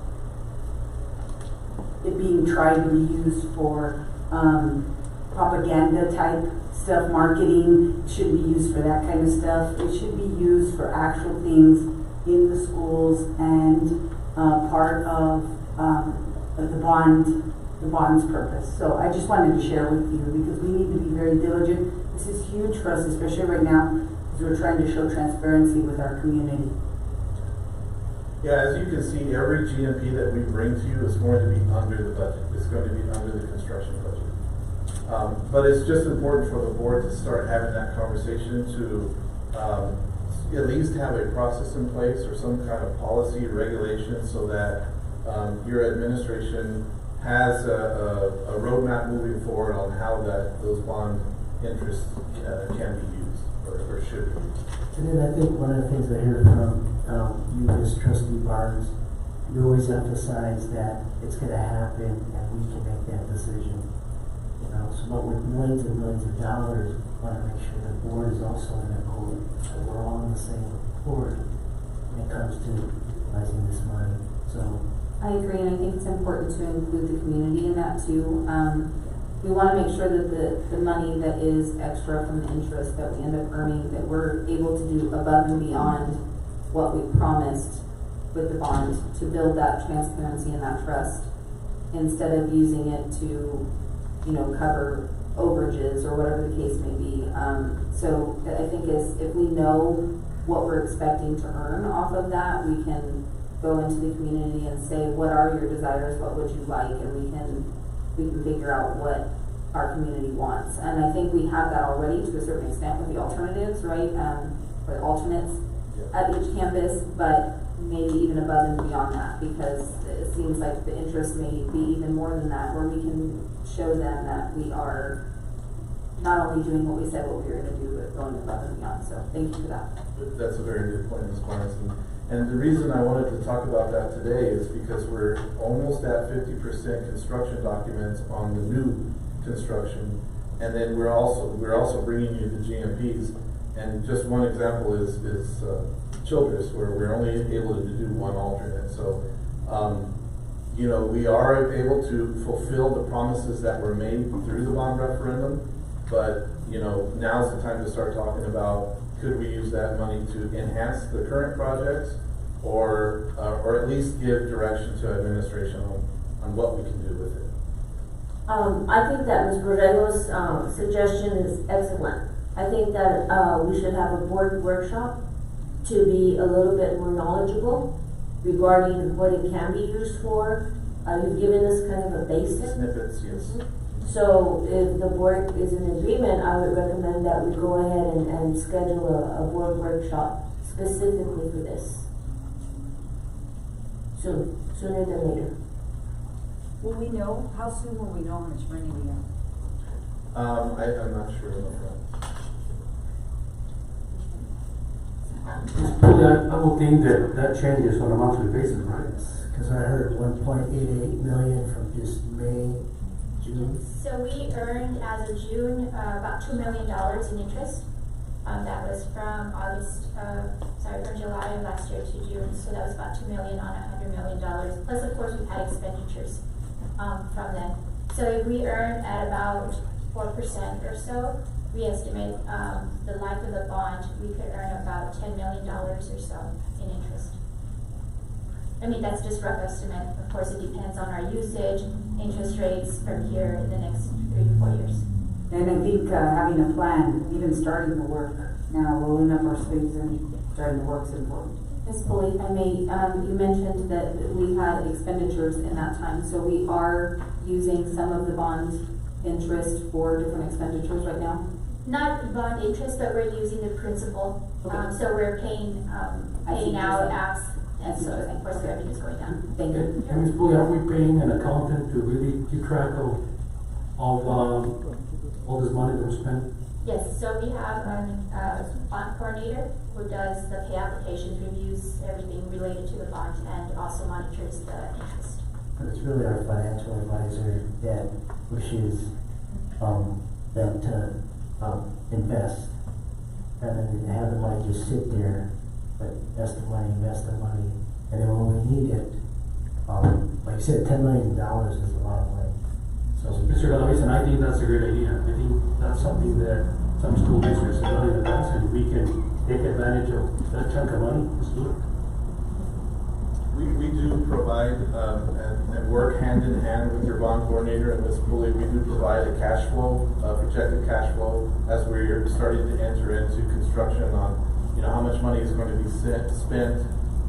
it being tried to be used for propaganda type stuff, marketing. It shouldn't be used for that kind of stuff. It should be used for actual things in the schools and part of the bond's purpose. So I just wanted to share with you because we need to be very diligent. This is huge for us, especially right now, because we're trying to show transparency with our community. Yeah, as you can see, every GMP that we bring to you is going to be under the budget. It's going to be under the construction budget. But it's just important for the board to start having that conversation to at least have a process in place or some kind of policy regulation so that your administration has a roadmap moving forward on how those bond interests can be used or should be used. And then I think one of the things I hear from you as trustee Barnes, you always emphasize that it's going to happen and we can make that decision. You know, so but with millions and millions of dollars, we want to make sure the board is also in accord, that we're all on the same accord when it comes to utilizing this money. So I agree, and I think it's important to include the community in that too. We want to make sure that the money that is extra from the interest that we end up earning, that we're able to do above and beyond what we promised with the bond to build that transparency and that trust, instead of using it to, you know, cover overages or whatever the case may be. So I think if we know what we're expecting to earn off of that, we can go into the community and say, what are your desires, what would you like, and we can figure out what our community wants. And I think we have that already to a certain extent with the alternatives, right? Or alternates at each campus, but maybe even above and beyond that, because it seems like the interest may be even more than that, where we can show them that we are not only doing what we said what we were going to do, but going above and beyond. So thank you for that. That's a very good point, Ms. Barnes. And the reason I wanted to talk about that today is because we're almost at 50% construction documents on the new construction, and then we're also bringing you the GMPs. And just one example is Childress, where we're only able to do one alternate. So, you know, we are able to fulfill the promises that were made through the bond referendum, but you know, now's the time to start talking about, could we use that money to enhance the current projects, or at least give direction to administration on what we can do with it? I think that Ms. Borrego's suggestion is excellent. I think that we should have a board workshop to be a little bit more knowledgeable regarding what it can be used for. You've given us kind of a basic. Snippets, yes. So if the board is in agreement, I would recommend that we go ahead and schedule a board workshop specifically for this. Sooner than later. Will we know, how soon will we know how much money we have? I'm not sure about that. I would think that changes on a monthly basis, right? because I heard 1.88 million from just May, June. So we earned, as of June, about $2 million in interest. That was from from July of last year to June. So that was about $2 million on $100 million. Plus, of course, we've had expenditures from then. So if we earn at about 4% or so, we estimate the life of the bond, we could earn about $10 million or so in interest. I mean, that's just rough estimate. Of course, it depends on our usage, interest rates from here in the next 3 to 4 years. And I think having a plan, even starting the work now, rolling up our sleeves and starting the work is important. Ms. Foley, if I may, you mentioned that we had expenditures in that time, so we are using some of the bond interest for different expenditures right now? Not bond interest, but we're using the principal. Okay. So we're paying out apps, and so of course the revenue is going down. Thank you. And Ms. Bully, are we paying an accountant to really keep track of all this money that was spent? Yes, so we have a bond coordinator who does the pay applications, reviews everything related to the bond, and also monitors the interest. But it's really our financial advisor that wishes them to invest, rather than have the money just sit there, but invest the money, and then when we need it, like you said, $10 million is a lot of money. So, Mr. Galaviz, and I think that's a great idea. I think that's something that some school districts have done in the past, and we can take advantage of that chunk of money. Let's do it. We do provide, and work hand in hand with your bond coordinator and Ms. Pulley, we do provide a cash flow, projected cash flow as we're starting to enter into construction on, how much money is going to be spent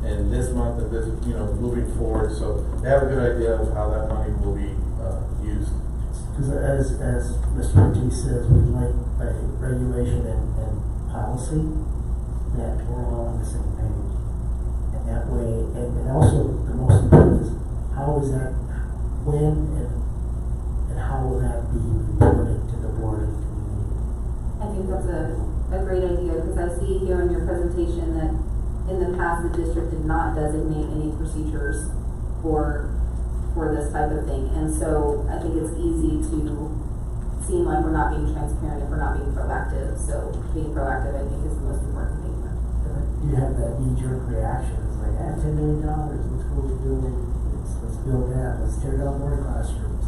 in this month and this, moving forward. So they have a good idea of how that money will be used. Because as Mr. Ortiz says, we like by regulation and policy that we're all on the same page. And that way, and also the most important is how is that, when and how will that be reported to the board and community? I think that's a great idea, because I see here in your presentation that in the past, the district did not designate any procedures for this type of thing. And so I think it's easy to seem like we're not being transparent if we're not being proactive. So being proactive, I think, is the most important thing here. You have that knee-jerk reaction. It's like, $10 million, let's go do it. Let's build that. Let's tear down more classrooms.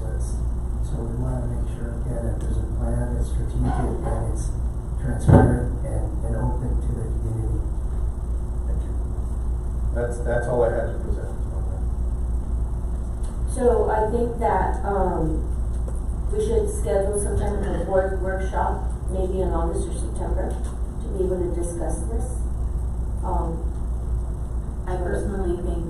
So we want to make sure, again, that there's a plan, it's strategic, and it's transparent and open to the community. Thank you. That's all I had to present. So I think that, we should schedule some kind of a board workshop, maybe in August or September, to be able to discuss this. I personally think,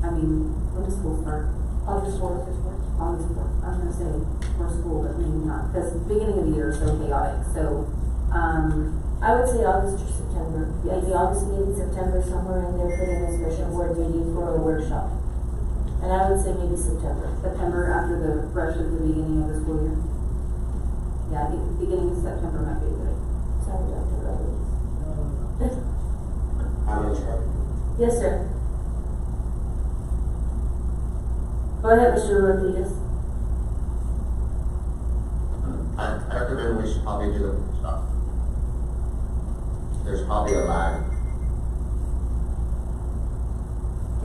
when does school start? August 4th. August 4th. I was gonna say for school, but maybe not, because the beginning of the year is so chaotic. So, I would say August or September. Maybe August, maybe September, somewhere in there, put in a special board meeting for a workshop. And I would say maybe September. September, after the rush of the beginning of the school year. Yeah, I think the beginning of September might be good. Sorry, Dr. Rogers. I'm in charge. Yes, sir. Go ahead, Mr. Rodriguez. I recommend we should probably do the workshop. There's probably a lag.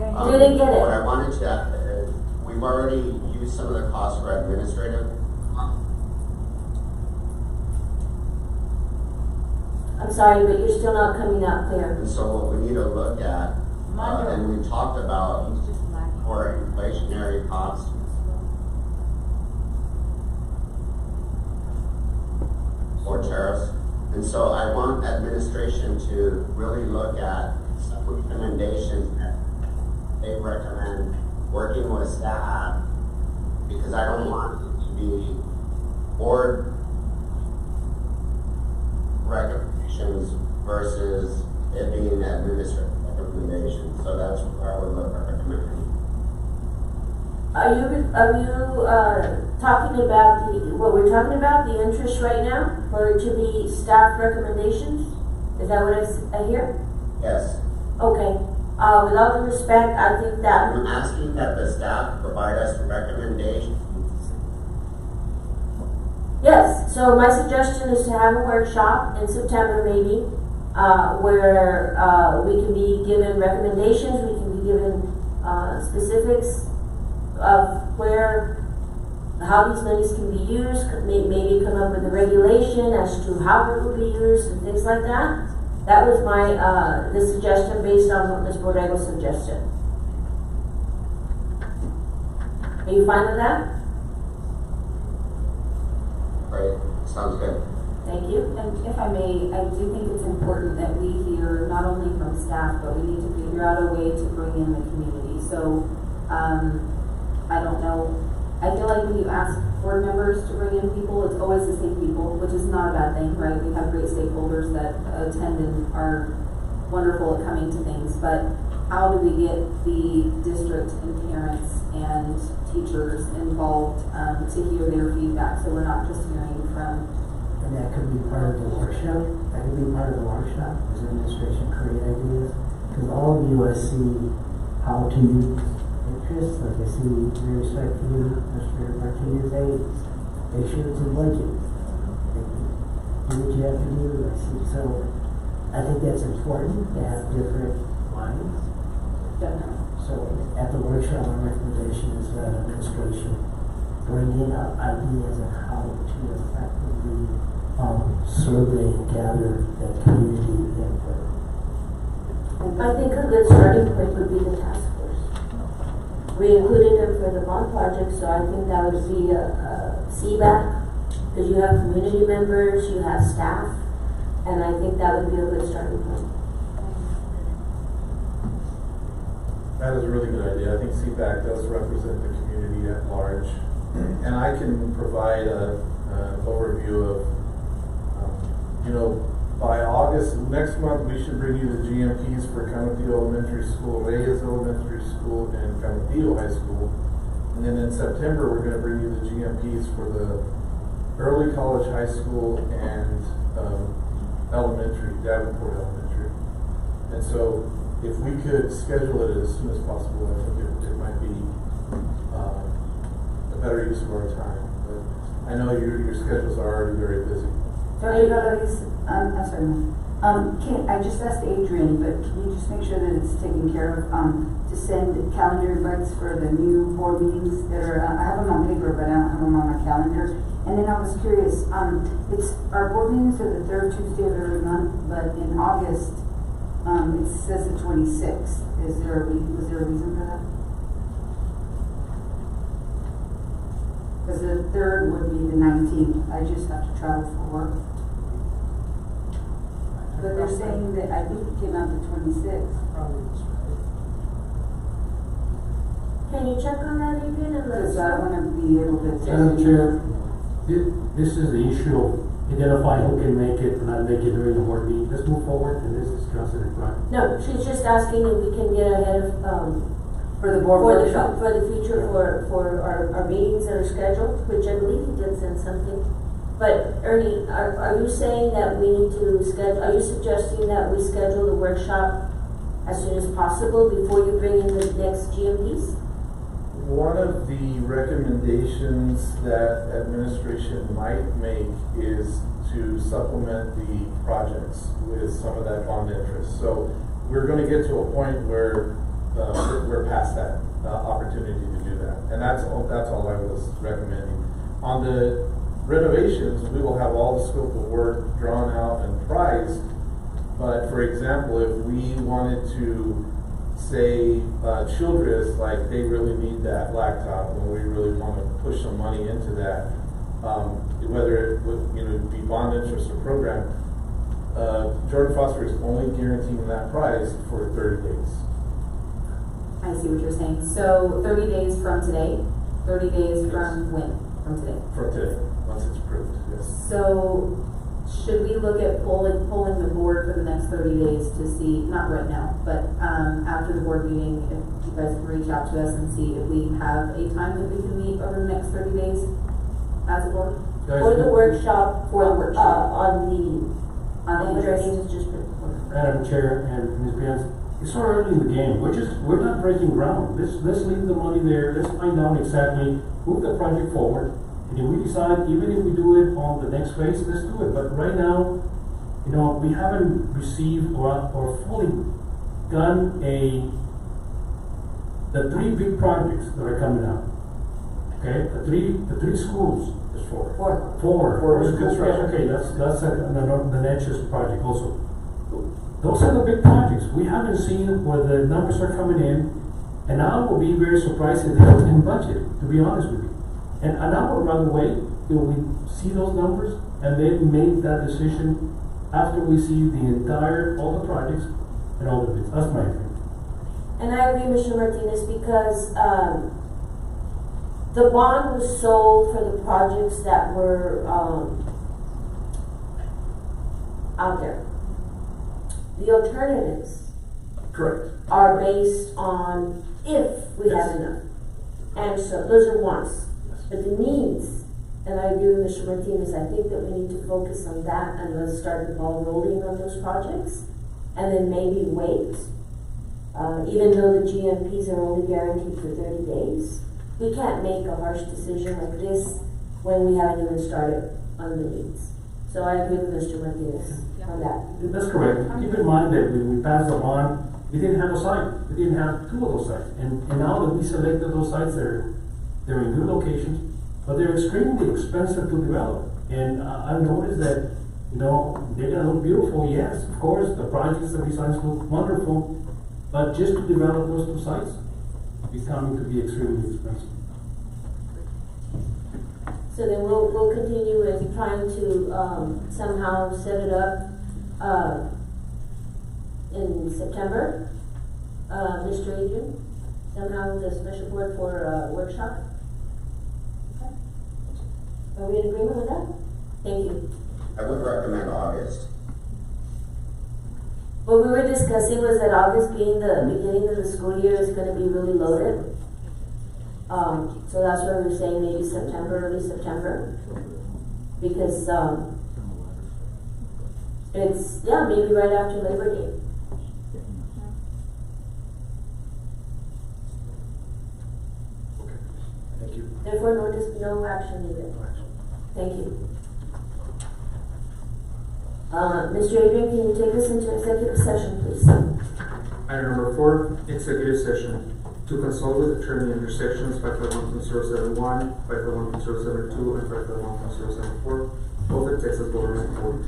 Didn't get it. What I wanted to, we've already used some of the costs for administrative. I'm sorry, but you're still not coming out clear. And so what we need to look at, and we talked about for inflationary costs. Or tariffs. And so I want administration to really look at some recommendations that they recommend working with staff, because I don't want it to be board recommendations versus it being administrative recommendations. So that's where I would look at recommending. Are you talking about what we're talking about, the interest right now, for it to be staff recommendations? Is that what I hear? Yes. Okay. With all due respect, I think that I'm asking that the staff provide us recommendations. yes. So my suggestion is to have a workshop in September, maybe, where we can be given recommendations, we can be given specifics of how these monies can be used, maybe come up with a regulation as to how it will be used and things like that. That was my the suggestion based on what Ms. Borrego suggested. Are you fine with that? Great. Sounds good. Thank you. And if I may, I do think it's important that we hear not only from staff, but we need to figure out a way to bring in the community. So, I don't know. I feel like when you ask board members to bring in people, it's always the same people, which is not a bad thing, right? We have great stakeholders that attend and are wonderful at coming to things, but how do we get the district and parents and teachers involved to hear their feedback, so we're not just hearing from. And that could be part of the workshop. That could be part of the workshop, as administration create ideas. Because all of you, I see how to use interest, like I see very respectfully, Mr. Martinez, they should it's a budget. Do what you have to do. I see. So I think that's important to have different minds. Definitely. So at the workshop, my recommendation is that administration bringing up ideas on how to effectively survey and gather that community input. I think a good starting point would be the task force. We included them for the bond project, so I think that would be a CBAC, because you have community members, you have staff, and I think that would be a good starting point. That is a really good idea. I think CPAC does represent the community at large. And I can provide an overview of, by August, next month, we should bring you the GMPs for Canutillo Elementary School, Reyes Elementary School, and Canutillo High School. And then in September, we're gonna bring you the GMPs for the early college, high school, and elementary, Davenport Elementary. And so, if we could schedule it as soon as possible, I think it might be a better use of our time. But I know your schedules are already very busy. Dr. Galleries, I'm sorry, I just asked Adrian, but can you just make sure that it's taken care of, to send calendar invites for the new board meetings that are, I have them on paper, but I don't have them on my calendar. And then I was curious, our board meetings are the third Tuesday of every month, but in August, it says the 26th. Was there a reason for that? Because the third would be the 19th. I just have to travel for work. But they're saying that I think it came out the 26th. Can you check on that, Adrian, and let us Because I know? want to be able to. Madam Chair, this is the issue of identifying who can make it and not make it during the board meeting. Let's move forward and let's discuss it, right? No, she's just asking if we can get ahead of, For the board workshop. for the future, for our meetings that are scheduled, which I believe he did send something. But Ernie, are you saying that we need to schedule, are you suggesting that we schedule the workshop as soon as possible before you bring in the next GMPs? One of the recommendations that administration might make is to supplement the projects with some of that bond interest. So we're going to get to a point where we're past that opportunity to do that, and that's all I was recommending. On the renovations, we will have all the scope of work drawn out and priced. But for example, if we wanted to say Childress, like they really need that blacktop, and we really want to push some money into that, whether it would be bond interest or program, Jordan Foster is only guaranteeing that price for 30 days. I see what you're saying. So 30 days from today, 30 days from when? From today. From today, once it's approved, yes. So should we look at polling the board for the next 30 days to see, not right now, but after the board meeting, if you guys can reach out to us and see if we have a time that we can meet over the next 30 days as a board? For the workshop, For the workshop. on the interest. just. Madam Chair and Ms. Bianz, it's so early in the game. We're not breaking ground. Let's leave the money there. Let's find out exactly, move the project forward. And if we decide, even if we do it on the next phase, let's do it. But right now, we haven't received or fully done the three big projects that are coming up. Okay, the three schools. There's four. Four. is construction. Okay, that's the Natchez project also. Those are the big projects. We haven't seen where the numbers are coming in, and I will be very surprised if they don't in budget, to be honest with you. And I would rather wait till we see those numbers and then make that decision after we see all the projects and all the bids. That's my opinion. And I agree, Mr. Martinez, because the bond was sold for the projects that were out there. The alternatives Correct. are based on if we have enough. And so those are wants. But the needs, and I agree with Mr. Martinez, I think that we need to focus on that and let's start the ball rolling on those projects. And then maybe wait, even though the GMPs are only guaranteed for 30 days. We can't make a harsh decision like this when we haven't even started on the needs. So I agree with Mr. Martinez on that. That's correct. Keep in mind that when we passed the bond, we didn't have a site. We didn't have two of those sites. And now that we selected those sites, they're in good locations. but they're extremely expensive to develop. And I've noticed that, you know, they're gonna look beautiful, yes, of course, the projects and designs look wonderful, but just to develop those two sites, becoming to be extremely expensive. So then we'll continue with trying to, somehow set it up, in September. Mr. Adrian, somehow with a special board for a workshop. Okay. Are we in agreement with that? Thank you. I would recommend August. What we were discussing was that August being the beginning of the school year is gonna be really loaded. So that's why we were saying maybe September, early September. Because, it's, yeah, maybe right after Labor Day. Thank you. Therefore, no action needed. Thank you. Mr. Adrian, can you take us into executive session, please? Item number 4, executive session. To consult with attorney under sections 551.071, 551.072, and 551.074 of the Texas Government Code.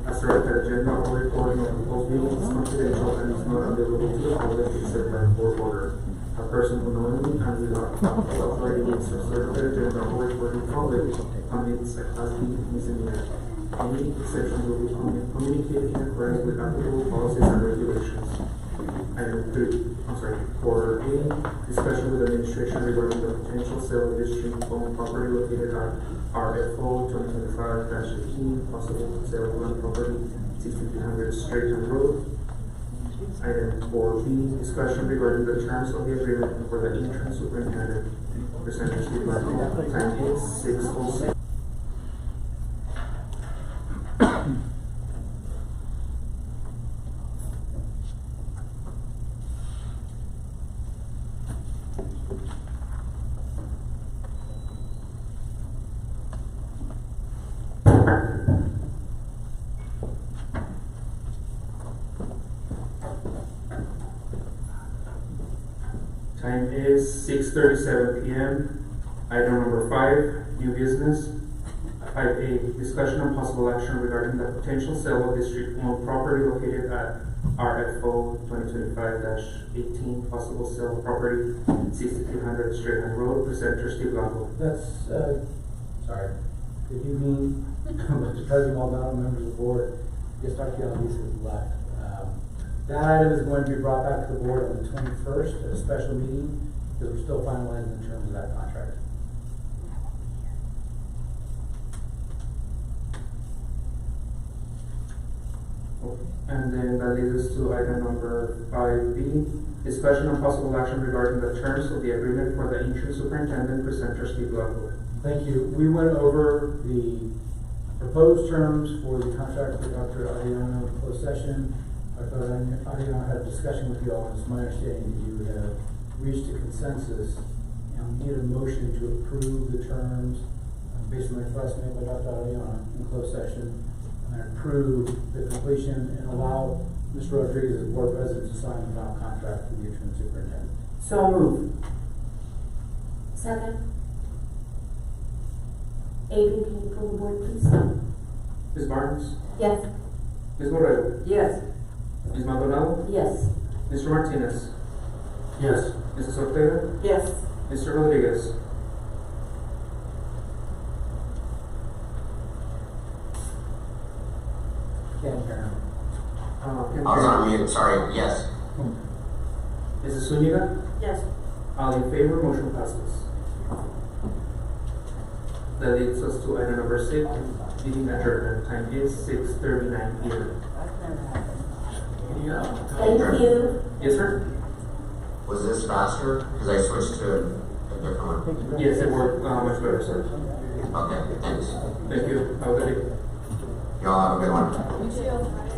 As directed agenda or recording of proposed meetings is confidential and is not available to the public except by court order. A person who knowingly and without authority makes a certified agenda or recording public commits a Class B misdemeanor. Any exceptions will be communicated in accordance with applicable policies and regulations. Item 4A, discussion with administration regarding the potential sale of district-owned property located at RFO 2025-18, possible sale of land property 6300 Straighton Road. Item 4B, discussion regarding the terms of the agreement for the interim superintendent, Representative Steve Blanco. Time is 6:06. Time is 6:37 p.m. Item number 5, new business. 5A, discussion on possible action regarding the potential sale of district-owned property located at RFO 2025-18, possible sale of property 6300 Straighton Road. Presenter Steve Blanco. That's, sorry. Good evening, Mr. President Maldonado, members of the board. Just Dr. Alvarez has left. That item is going to be brought back to the board on the 21st at a special meeting because we're still finalizing the terms of that contract. And then that leads us to item number 5B, discussion on possible action regarding the terms of the agreement for the interim superintendent. Presenter Steve Blanco. Thank you. We went over the proposed terms for the contract with Dr. Ariano in closed session. Dr. Ariano had a discussion with you all, and it's my understanding that you have reached a consensus and need a motion to approve the terms based on the request made by Dr. Ariano in closed session, and approve the completion and allow Mr. Rodriguez as board president to sign the final contract for the interim superintendent. So moved. Second. Adrian, can you pull the board, please? Ms. Barnes? Yes. Ms. Moreno? Yes. Ms. Maldonado? Yes. Mr. Martinez? Yes. Mrs. Ortega? Yes. Mr. Rodriguez? Can't hear him. I was on mute, sorry, yes. Mrs. Zuniga? Yes. All in favor, motion passes. That leads us to item number 6, meeting adjournment. Time is 6:39 p.m. Thank you. Yes, sir? Was this faster? Because I switched to a different one. Yes, it worked much better, sir. Okay, thanks. Thank you. Have a good day. Y'all have a good one. You too.